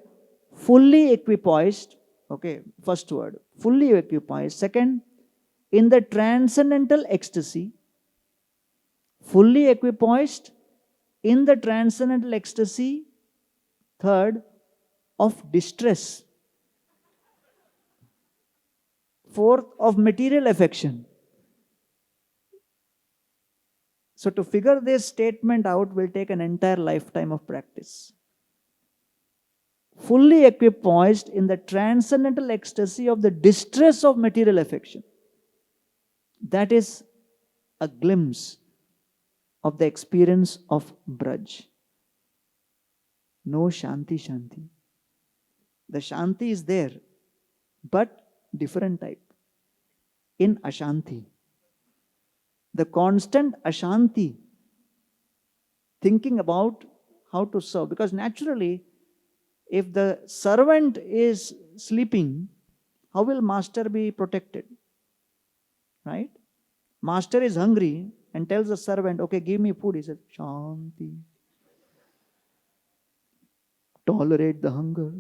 fully equipoised. Okay, first word, fully equipoised. Second, in the transcendental ecstasy. Fully equipoised in the transcendental ecstasy. Third, of distress. Fourth, of material affection. So to figure this statement out will take an entire lifetime of practice. Fully equipoised in the transcendental ecstasy of the distress of material affection. That is a glimpse of the experience of Braj. No Shanti. The Shanti is there, but different type. In Ashanti. The constant Ashanti. Thinking about how to serve. Because naturally, if the servant is sleeping, how will master be protected? Right? Master is hungry and tells the servant, okay, give me food. He says, Shanti. Tolerate the hunger.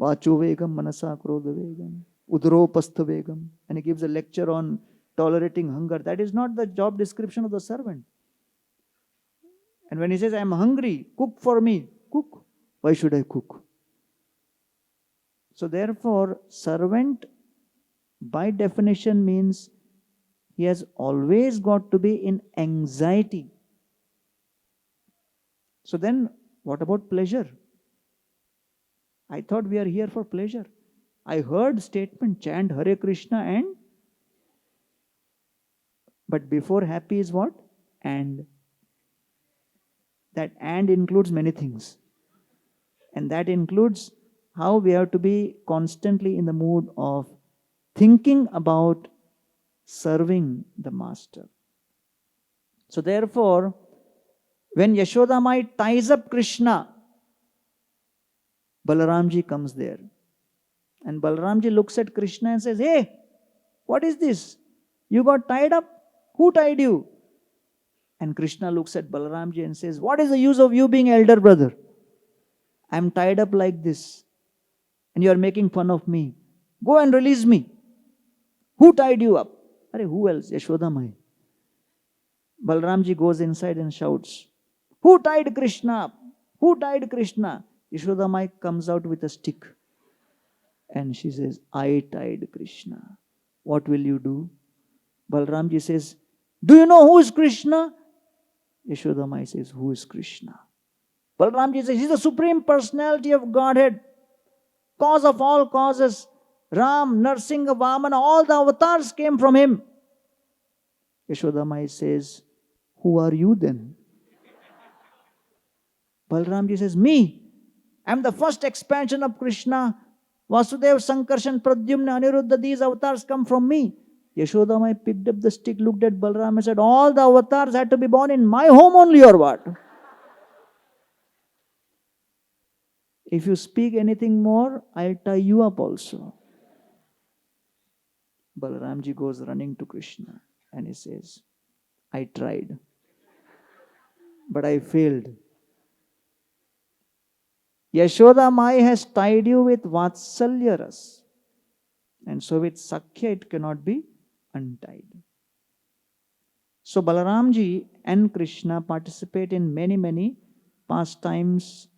Vacho vegam manasa krodha vegam. Udropastha vegam. And he gives a lecture on tolerating hunger. That is not the job description of the servant. And when he says, I am hungry, cook for me. Cook. Why should I cook? So therefore, servant by definition means he has always got to be in anxiety. So then, what about pleasure? I thought we are here for pleasure. I heard statement, chant Hare Krishna and, but before happy is what? And. That and includes many things. And that includes how we have to be constantly in the mood of thinking about serving the master. So therefore, when Yashoda Mai ties up Krishna, Balramji comes there. And Balramji looks at Krishna and says, "Hey, what is this? You got tied up? Who tied you?" And Krishna looks at Balramji and says, "What is the use of you being elder brother? I am tied up like this. And you are making fun of me. Go and release me. Who tied you up?" Arey, who else? Yashoda Mai. Balramji goes inside and shouts, "Who tied Krishna up? Who tied Krishna?" Yashoda Mai comes out with a stick. And she says, "I tied Krishna. What will you do?" Balramji says, "Do you know who is Krishna?" Yashoda Mai says, "Who is Krishna?" Balramji says, "He's the Supreme Personality of Godhead, cause of all causes. Ram, Narsinga, Vamana, all the avatars came from him." Yashoda Mai says, "Who are you then?" Balramji says, "Me. I'm the first expansion of Krishna. Vasudev, Sankarshan, Pradyumna, Aniruddha, these avatars come from me." Yashoda Mai picked up the stick, looked at Balram and said, "All the avatars had to be born in my home only or what? If you speak anything more, I'll tie you up also." Balramji goes running to Krishna and he says, "I tried, but I failed. Yashoda Mai has tied you with Vatsalya Ras, and so with Sakhya it cannot be untied." So Balaramji and Krishna participate in many pastimes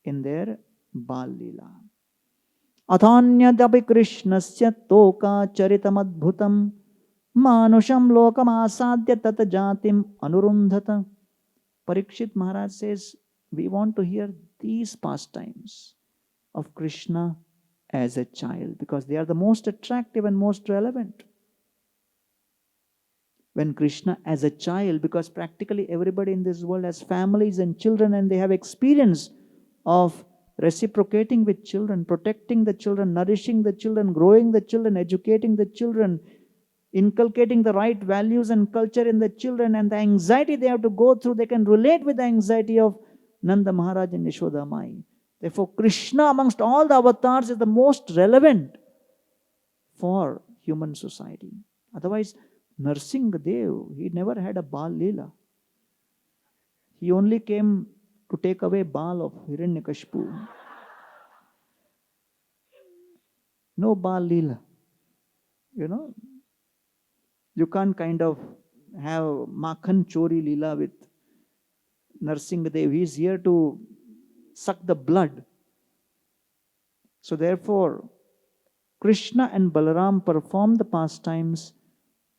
in their Bal Leela. Athanyadapi Krishnasya toka charitam manusham lokam asadya tata jatim anurundhata. Parikshit Maharaj says, we want to hear these pastimes of Krishna as a child because they are the most attractive and most relevant. When Krishna as a child, because practically everybody in this world has families and children and they have experience of reciprocating with children, protecting the children, nourishing the children, growing the children, educating the children, inculcating the right values and culture in the children, and the anxiety they have to go through, they can relate with the anxiety of Nanda Maharaj and Yashoda Mai. Therefore, Krishna amongst all the avatars is the most relevant for human society. Otherwise, Narsingh Dev, he never had a Bal Leela. He only came to take away Bal of Hiranyakashipu. No Bal Leela. You know, you can't kind of have Makhan Chori Leela with Narsingh Dev. He is here to suck the blood. So therefore, Krishna and Balaram perform the pastimes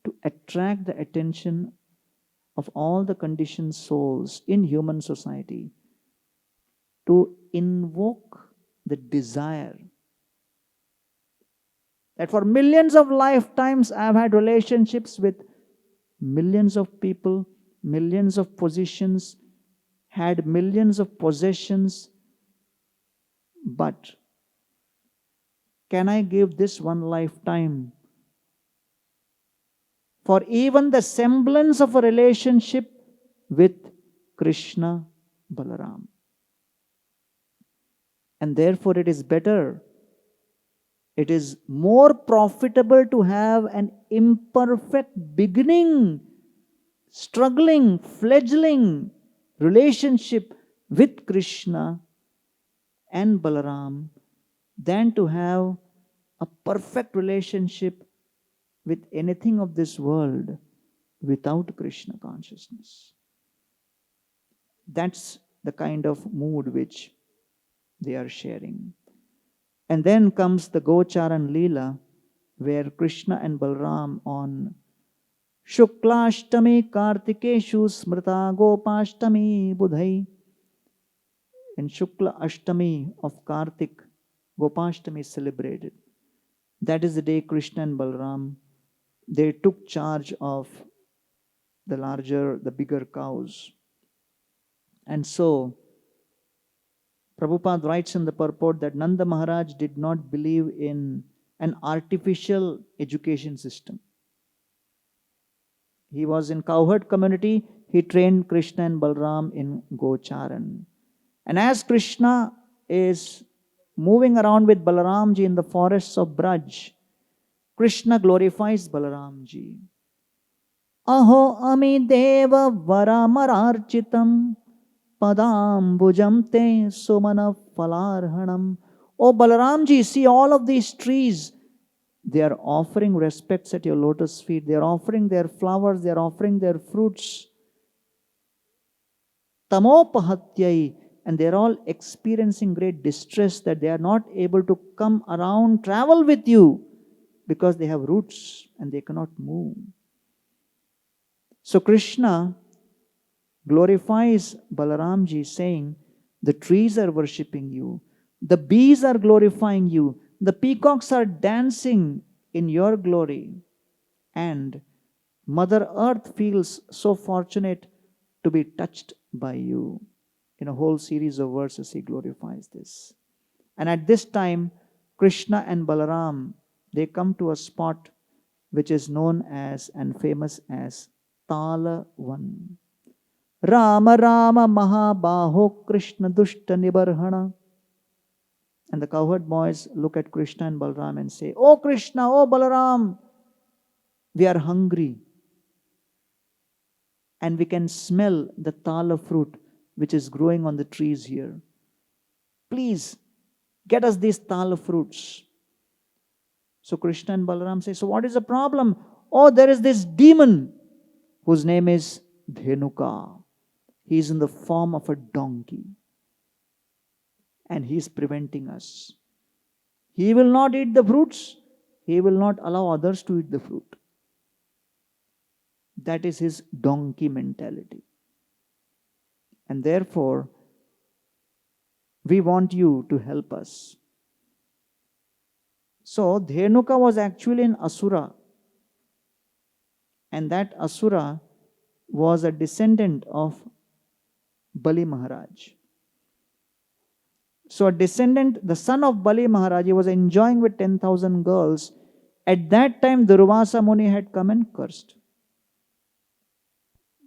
to attract the attention of all the conditioned souls in human society, to invoke the desire that for millions of lifetimes I have had relationships with millions of people, millions of positions, had millions of possessions, but can I give this one lifetime for even the semblance of a relationship with Krishna Balaram? And therefore it is better, it is more profitable to have an imperfect beginning, struggling, fledgling relationship with Krishna and Balaram than to have a perfect relationship with anything of this world without Krishna consciousness. That's the kind of mood which they are sharing. And then comes the Gocharan Leela, where Krishna and Balram on Shuklashtami Kartikeshu Smrita Gopashtami Budhai. In Shukla Ashtami of Kartik, Gopashtami is celebrated. That is the day Krishna and Balram, they took charge of the bigger cows. And so, Prabhupada writes in the purport that Nanda Maharaj did not believe in an artificial education system. He was in cowherd community. He trained Krishna and Balram in Gocharan. And as Krishna is moving around with Balaramji in the forests of Braj, Krishna glorifies Balaramji. Aho ami deva varamararchitam padambujam te sumana falarhanam. Oh Balaramji, see all of these trees. They are offering respects at your lotus feet. They are offering their flowers. They are offering their fruits. Tamopahatyai. And they are all experiencing great distress that they are not able to come around, travel with you, because they have roots and they cannot move. So Krishna glorifies Balaramji, saying, the trees are worshipping you, the bees are glorifying you, the peacocks are dancing in your glory, and Mother Earth feels so fortunate to be touched by you. In a whole series of verses, he glorifies this. And at this time, Krishna and Balaram, they come to a spot which is known as and famous as Talavan. Rama Rama Mahabaho Krishna Dushta Nibarhana. And the cowherd boys look at Krishna and Balaram and say, Oh Krishna, oh Balaram, we are hungry. And we can smell the tala fruit which is growing on the trees here. Please, get us these tala fruits. So Krishna and Balaram say, so what is the problem? Oh, there is this demon whose name is Dhenuka. He is in the form of a donkey. And he is preventing us. He will not eat the fruits. He will not allow others to eat the fruit. That is his donkey mentality. And therefore, we want you to help us. So, Dhenuka was actually an Asura. And that Asura was a descendant of Bali Maharaj. So, a descendant, the son of Bali Maharaj, he was enjoying with 10,000 girls. At that time, Durvasa Muni had come and cursed.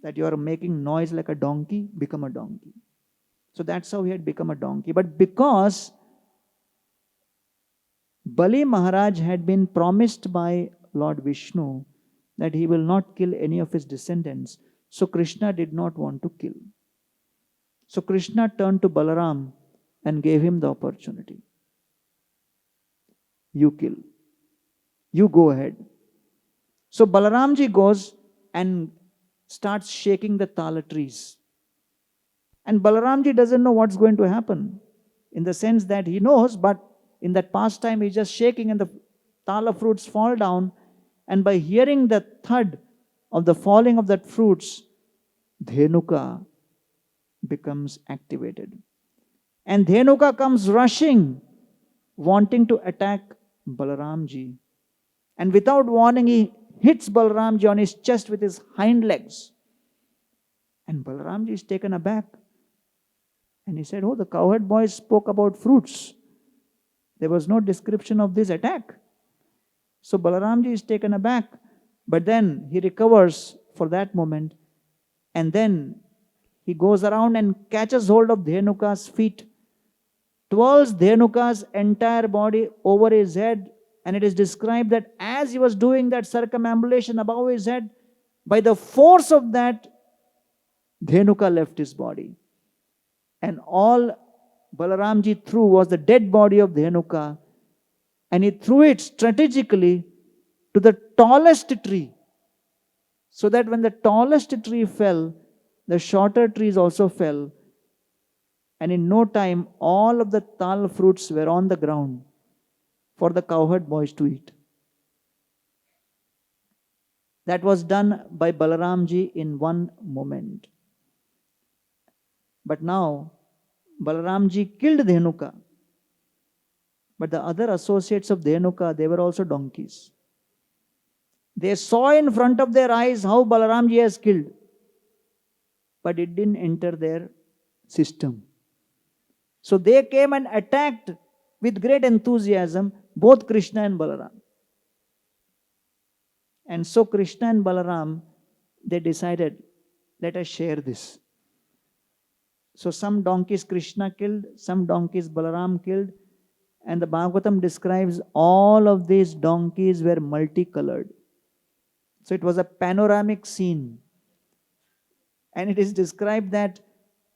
That you are making noise like a donkey, become a donkey. So that's how he had become a donkey. But because Bali Maharaj had been promised by Lord Vishnu that he will not kill any of his descendants, so Krishna did not want to kill. So Krishna turned to Balaram and gave him the opportunity. You kill. You go ahead. So Balaramji goes and starts shaking the tala trees. And Balaramji doesn't know what's going to happen. In the sense that he knows, but in that pastime he's just shaking and the tala fruits fall down. And by hearing the thud of the falling of that fruits, Dhenuka becomes activated. And Dhenuka comes rushing, wanting to attack Balaramji. And without warning, he hits Balramji on his chest with his hind legs. And Balramji is taken aback. And he said, oh, the cowherd boys spoke about fruits. There was no description of this attack. So Balaramji is taken aback. But then he recovers for that moment. And then he goes around and catches hold of Dhenuka's feet, twirls Dhenuka's entire body over his head. And it is described that as he was doing that circumambulation above his head, by the force of that, Dhenuka left his body. And all Balaramji threw was the dead body of Dhenuka. And he threw it strategically to the tallest tree. So that when the tallest tree fell, the shorter trees also fell. And in no time, all of the tal fruits were on the ground for the cowherd boys to eat. That was done by Balaramji in one moment. But now, Balramji killed Dhenuka. But the other associates of Dhenuka, they were also donkeys. They saw in front of their eyes how Balaramji has killed, but it didn't enter their system. So they came and attacked with great enthusiasm both Krishna and Balaram. And so Krishna and Balaram, they decided, let us share this. So some donkeys Krishna killed, some donkeys Balaram killed, and the Bhagavatam describes all of these donkeys were multicolored. So it was a panoramic scene. And it is described that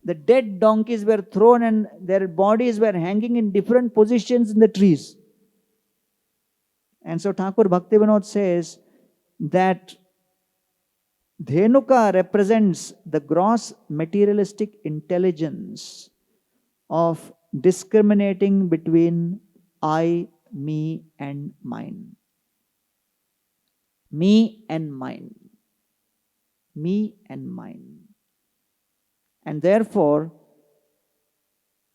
the dead donkeys were thrown and their bodies were hanging in different positions in the trees. And so Thakur Bhaktivinoda says that Dhenuka represents the gross materialistic intelligence of discriminating between I, me, and mine. Me and mine. Me and mine. And therefore,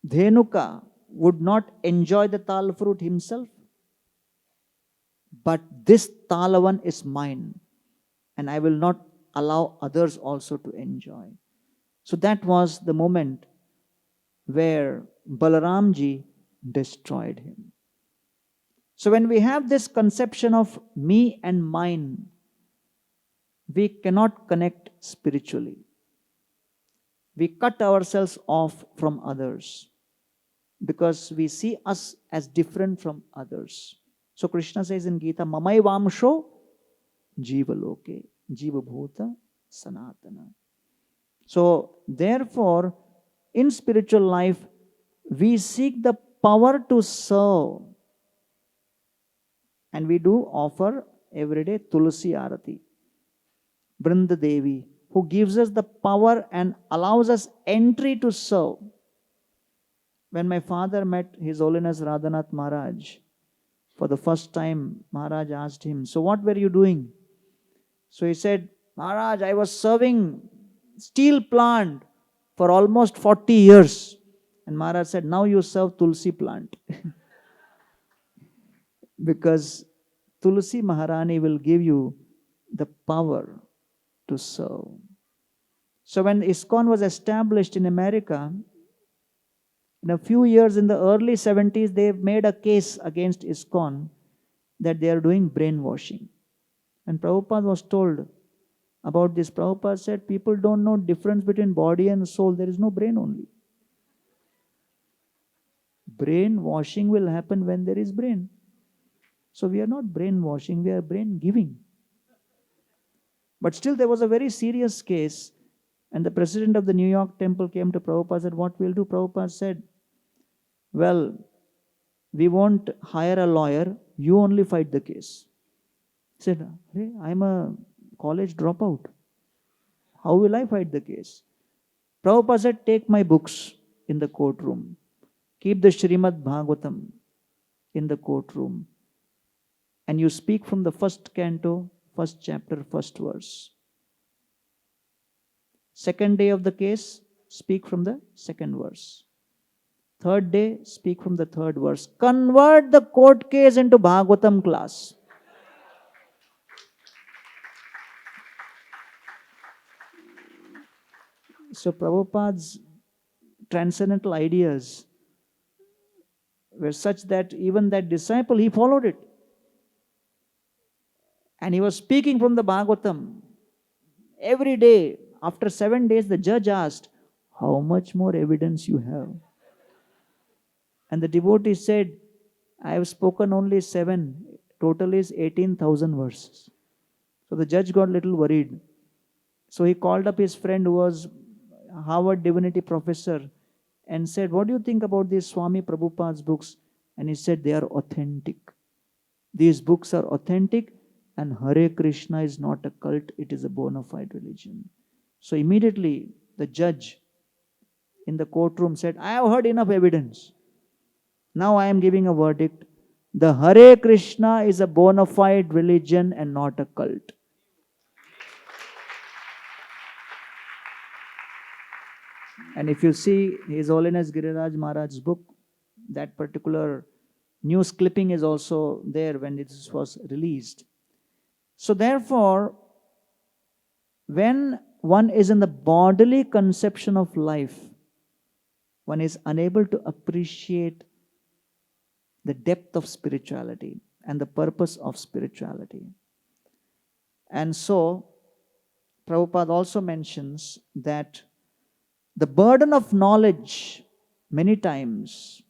Dhenuka would not enjoy the tal fruit himself, but this talavan is mine, and I will not allow others also to enjoy. So that was the moment where Balaramji destroyed him. So when we have this conception of me and mine, we cannot connect spiritually. We cut ourselves off from others because we see us as different from others. So Krishna says in Gita, Mamai Vamsho Jiva Loke, Jiva Bhuta Sanatana. So therefore, in spiritual life, we seek the power to serve. And we do offer every day Tulsi Arati, Brinda Devi, who gives us the power and allows us entry to serve. When my father met His Holiness Radhanath Maharaj, for the first time, Maharaj asked him, so what were you doing? So he said, Maharaj, I was serving steel plant for almost 40 years. And Maharaj said, now you serve Tulsi plant. Because Tulsi Maharani will give you the power to serve. So when ISKCON was established in America, in a few years in the early 70s, they made a case against ISKCON that they are doing brainwashing. And Prabhupada was told about this. Prabhupada said, people don't know difference between body and soul. There is no brain only. Brainwashing will happen when there is brain. So we are not brainwashing, we are brain giving. But still there was a very serious case, and the president of the New York temple came to Prabhupada and said, what we'll do? Prabhupada said, well, we won't hire a lawyer, you only fight the case. He said, hey, I'm a college dropout. How will I fight the case? Prabhupada said, take my books in the courtroom. Keep the Srimad Bhagavatam in the courtroom. And you speak from the first canto, first chapter, first verse. Second day of the case, speak from the second verse. Third day, speak from the third verse. Convert the court case into Bhagavatam class. So Prabhupada's transcendental ideas were such that even that disciple, he followed it. And he was speaking from the Bhagavatam. Every day, after 7 days, the judge asked, how much more evidence you have? And the devotee said, I have spoken only 7. Total is 18,000 verses. So the judge got a little worried. So he called up his friend who was Harvard divinity professor and said, what do you think about these Swami Prabhupada's books? And he said, they are authentic. These books are authentic, and Hare Krishna is not a cult, it is a bona fide religion. So immediately the judge in the courtroom said, I have heard enough evidence. Now I am giving a verdict. The Hare Krishna is a bona fide religion and not a cult. And if you see His Holiness Giriraj Maharaj's book, that particular News clipping is also there when this was released. So therefore, when one is in the bodily conception of life, one is unable to appreciate the depth of spirituality and the purpose of spirituality. And so, Prabhupada also mentions that the burden of knowledge many times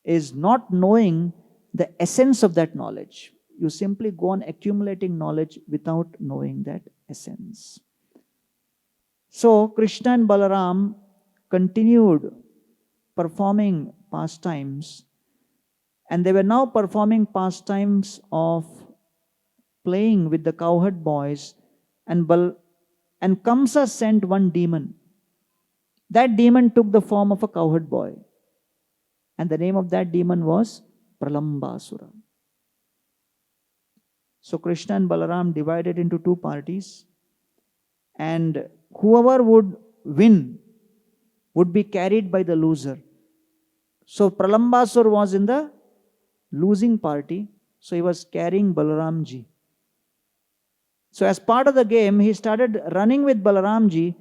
is not knowing the essence of that knowledge. You simply go on accumulating knowledge without knowing that essence. So Krishna and Balaram continued performing pastimes, and they were now performing pastimes of playing with the cowherd boys, and Kamsa sent one demon. That demon took the form of a cowherd boy, and the name of that demon was Pralambasura. So Krishna and Balaram divided into two parties, and whoever would win would be carried by the loser. So Pralambasur was in the losing party, so he was carrying Balaramji. So as part of the game, he started running with Balaramji,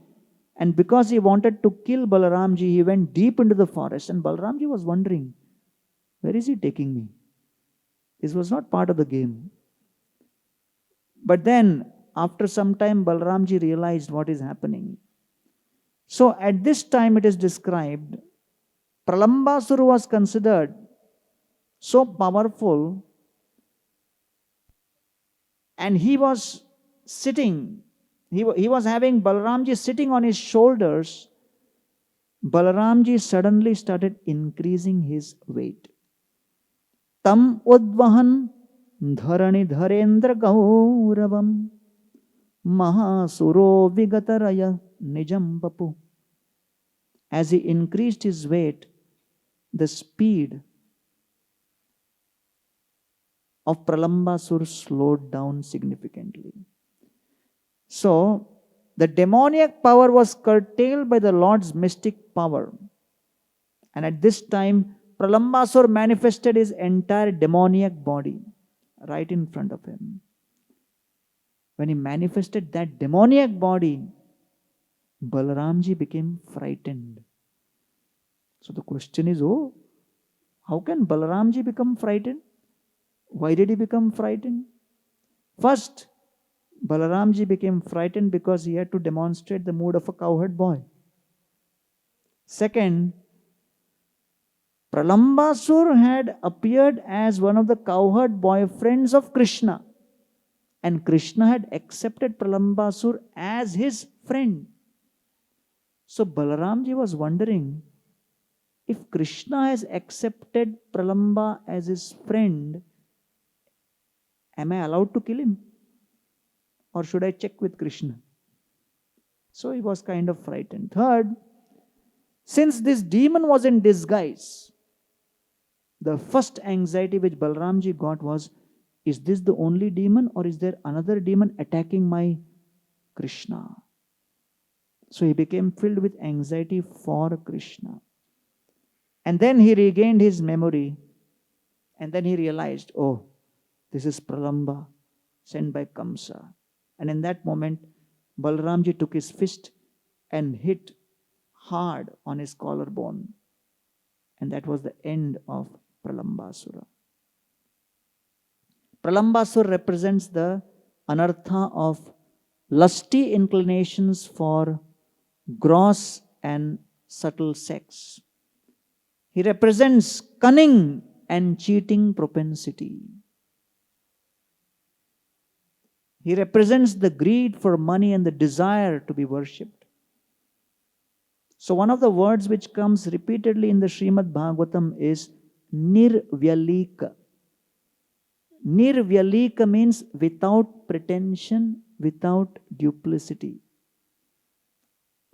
and because he wanted to kill Balaramji, he went deep into the forest, and Balaramji was wondering, where is he taking me? This was not part of the game. But then, after some time, Balramji realized what is happening. So at this time it is described, Pralambasura was considered so powerful, and he was sitting, he was having Balramji sitting on his shoulders. Balramji suddenly started increasing his weight. Tam udvahan dharani dharendra gauravam mahasuro vigataraya nijam papu. As he increased his weight, the speed of Pralambasur slowed down significantly. So, the demoniac power was curtailed by the Lord's mystic power. And at this time, Pralambasur manifested his entire demoniac body right in front of him. When he manifested that demoniac body, Balaramji became frightened. So the question is, how can Balaramji become frightened? Why did he become frightened? First, Balaramji became frightened because he had to demonstrate the mood of a cowherd boy. Second, Pralambasur had appeared as one of the cowherd boyfriends of Krishna, and Krishna had accepted Pralambasur as his friend. So Balaramji was wondering, if Krishna has accepted Pralamba as his friend, am I allowed to kill him? Or should I check with Krishna? So he was kind of frightened. Third, since this demon was in disguise, the first anxiety which Balramji got was, is this the only demon, or is there another demon attacking my Krishna? So he became filled with anxiety for Krishna. And then he regained his memory, and then he realized, this is Pralamba sent by Kamsa. And in that moment, Balramji took his fist and hit hard on his collarbone. And that was the end of Pralambasura. Pralambasura represents the anartha of lusty inclinations for gross and subtle sex. He represents cunning and cheating propensity. He represents the greed for money and the desire to be worshipped. So one of the words which comes repeatedly in the Srimad Bhagavatam is Nirvyalika. Nirvyalika means without pretension, without duplicity.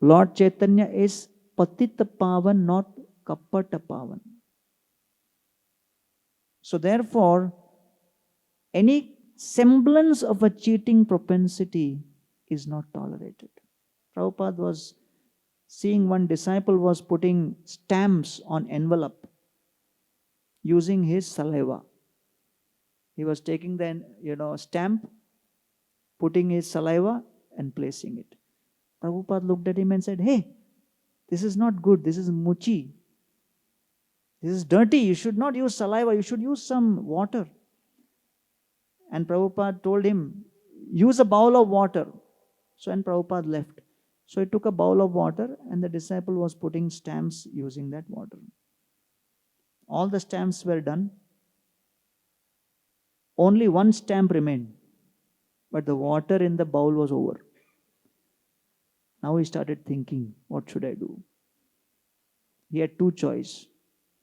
Lord Chaitanya is Patita Pavan, not Kapata Pavan. So therefore, any semblance of a cheating propensity is not tolerated. Prabhupada was seeing one disciple was putting stamps on envelope. using his saliva. He was taking the stamp, putting his saliva and placing it. Prabhupada looked at him and said, "Hey, this is not good. This is muchi. This is dirty. You should not use saliva. You should use some water." And Prabhupada told him, "Use a bowl of water." So, and Prabhupada left. So he took a bowl of water and the disciple was putting stamps using that water. All the stamps were done. Only one stamp remained. But the water in the bowl was over. Now he started thinking, what should I do? He had two choices.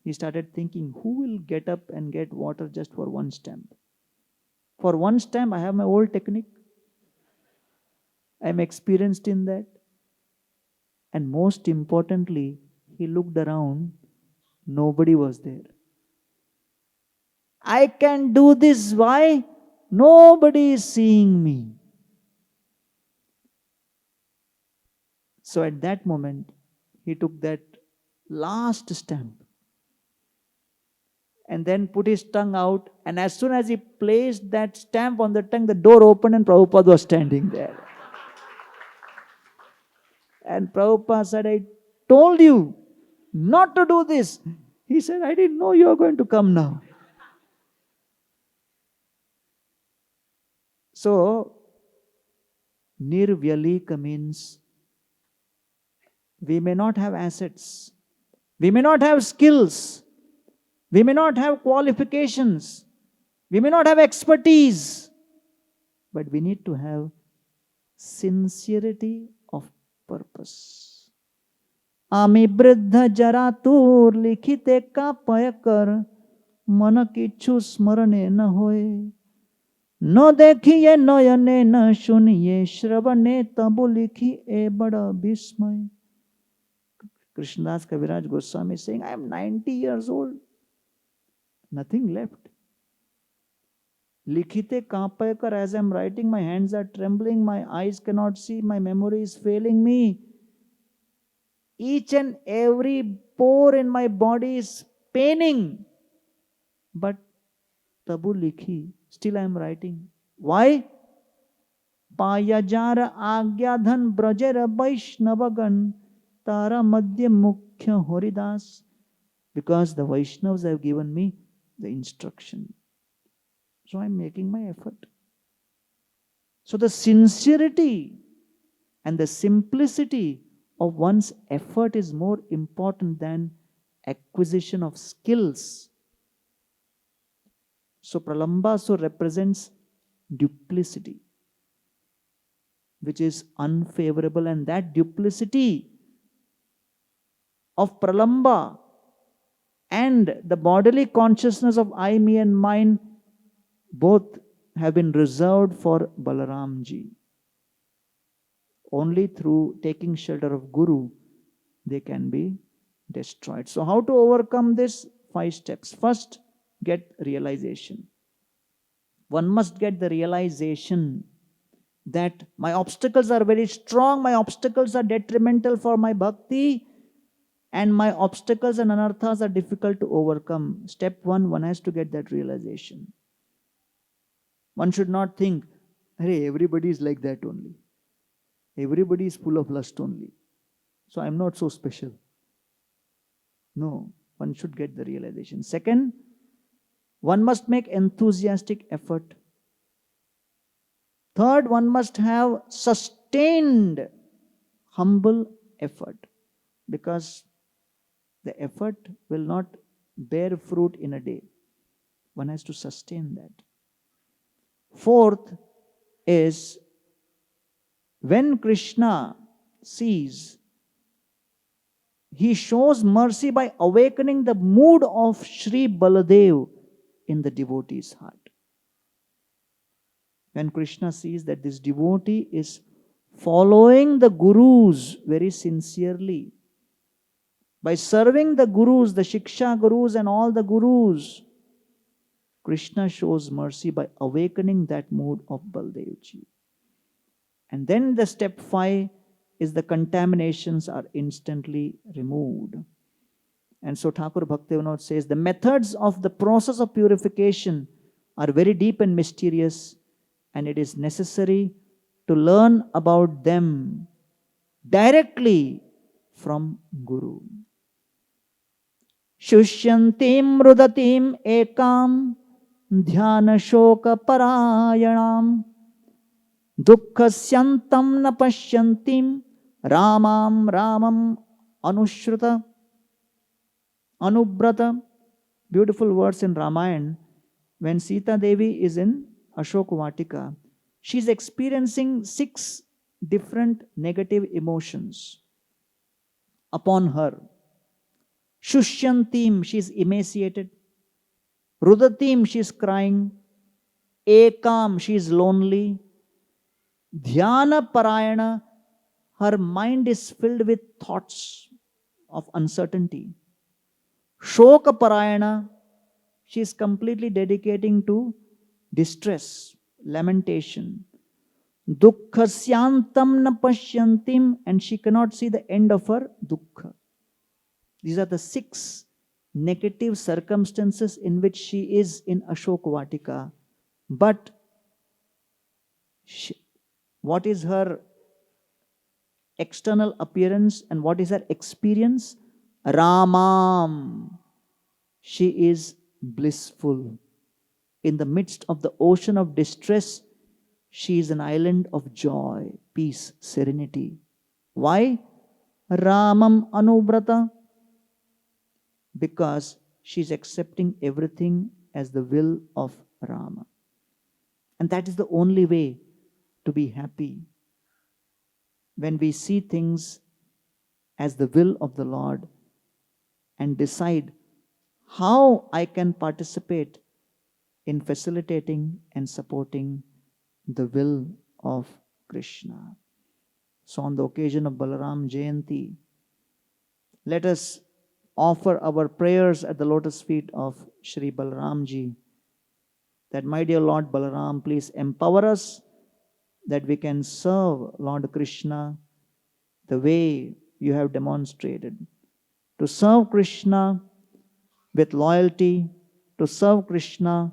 He started thinking, who will get up and get water just for one stamp? For one stamp, I have my old technique. I am experienced in that. And most importantly, he looked around. Nobody was there. I can do this. Why? Nobody is seeing me. So at that moment, he took that last stamp and then put his tongue out. And as soon as he placed that stamp on the tongue, the door opened and Prabhupada was standing there. And Prabhupada said, "I told you not to do this." He said, "I didn't know you were going to come now." So, nirvyalika means we may not have assets, we may not have skills, we may not have qualifications, we may not have expertise, but we need to have sincerity of purpose. Ami briddha jaratur likhite ka payakar मन किच्छु स्मरणे न होए न देखिए नयने न सुनिए श्रवणे तबु लिखी ए बड़ा विस्मय. Krishnadas Kaviraj Goswami is saying, I am 90 years old. Nothing left. Likhite kaapayakar, as I am writing, my hands are trembling, my eyes cannot see, my memory is failing me. Each and every pore in my body is paining. But tabu likhi, still I am writing. Why? Payajara agyadhan brajera vaishnavagan tara madhya mukhya horidas. Because the Vaishnavas have given me the instruction. So I am making my effort. So the sincerity and the simplicity of one's effort is more important than acquisition of skills. So Pralamba so represents duplicity, which is unfavorable, and that duplicity of Pralamba and the bodily consciousness of I, me and mine both have been reserved for Balaramji. Only through taking shelter of Guru they can be destroyed. So how to overcome this? 5 steps. First, get realization. One must get the realization that my obstacles are very strong, my obstacles are detrimental for my bhakti, and my obstacles and anarthas are difficult to overcome. Step 1, one has to get that realization. One should not think, hey, everybody is like that only. Everybody is full of lust only. So I am not so special. No, one should get the realization. Second, one must make enthusiastic effort. Third, one must have sustained, humble effort. Because the effort will not bear fruit in a day. One has to sustain that. Fourth is, when Krishna sees, he shows mercy by awakening the mood of Sri Baladev in the devotee's heart. When Krishna sees that this devotee is following the Gurus very sincerely, by serving the Gurus, the Shiksha Gurus and all the Gurus, Krishna shows mercy by awakening that mood of Baldevji. And then the step 5 is the contaminations are instantly removed. And so Thakur Bhaktivinoda says, the methods of the process of purification are very deep and mysterious, and it is necessary to learn about them directly from Guru. Shushyantim rudatim ekam dhyana shoka parayanam dukkhasyantam na pashyantim ramam anushruta anubrata. Beautiful words in Ramayana. When Sita Devi is in Ashok Vatika, she is experiencing 6 different negative emotions upon her. Shushyantim, she is emaciated. Rudatim, she is crying. Ekam, she is lonely. Dhyana parayana, her mind is filled with thoughts of uncertainty. Shoka parayana, she is completely dedicating to distress, lamentation. Dukkhasyantam na pashyantim, and she cannot see the end of her dukkha. These are the 6 negative circumstances in which she is in Ashok Vatika. But what is her external appearance and what is her experience? Ramam. She is blissful. In the midst of the ocean of distress, she is an island of joy, peace, serenity. Why? Ramam anubrata. Because she is accepting everything as the will of Rama. And that is the only way to be happy. When we see things as the will of the Lord and decide how I can participate in facilitating and supporting the will of Krishna. So on the occasion of Balram Jayanti, let us offer our prayers at the lotus feet of Shri Balramji, that my dear Lord Balaram, please empower us that we can serve Lord Krishna the way you have demonstrated. To serve Krishna with loyalty, to serve Krishna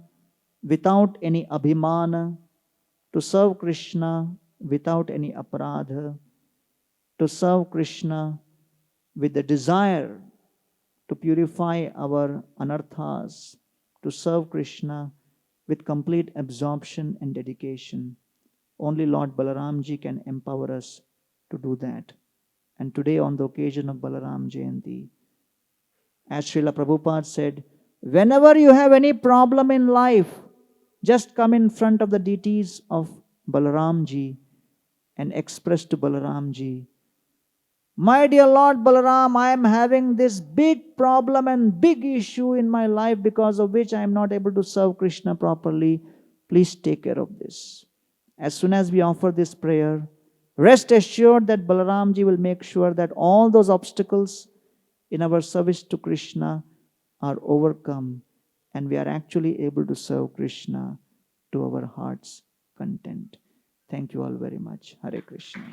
without any abhimana, to serve Krishna without any aparadha, to serve Krishna with the desire to purify our anarthas, to serve Krishna with complete absorption and dedication. Only Lord Balaramji can empower us to do that. And today, on the occasion of Balram Jayanti, as Srila Prabhupada said, whenever you have any problem in life, just come in front of the deities of Balaramji and express to Balaramji, my dear Lord Balaram, I am having this big problem and big issue in my life because of which I am not able to serve Krishna properly. Please take care of this. As soon as we offer this prayer, rest assured that Balaramji will make sure that all those obstacles in our service to Krishna are overcome and we are actually able to serve Krishna to our heart's content. Thank you all very much. Hare Krishna.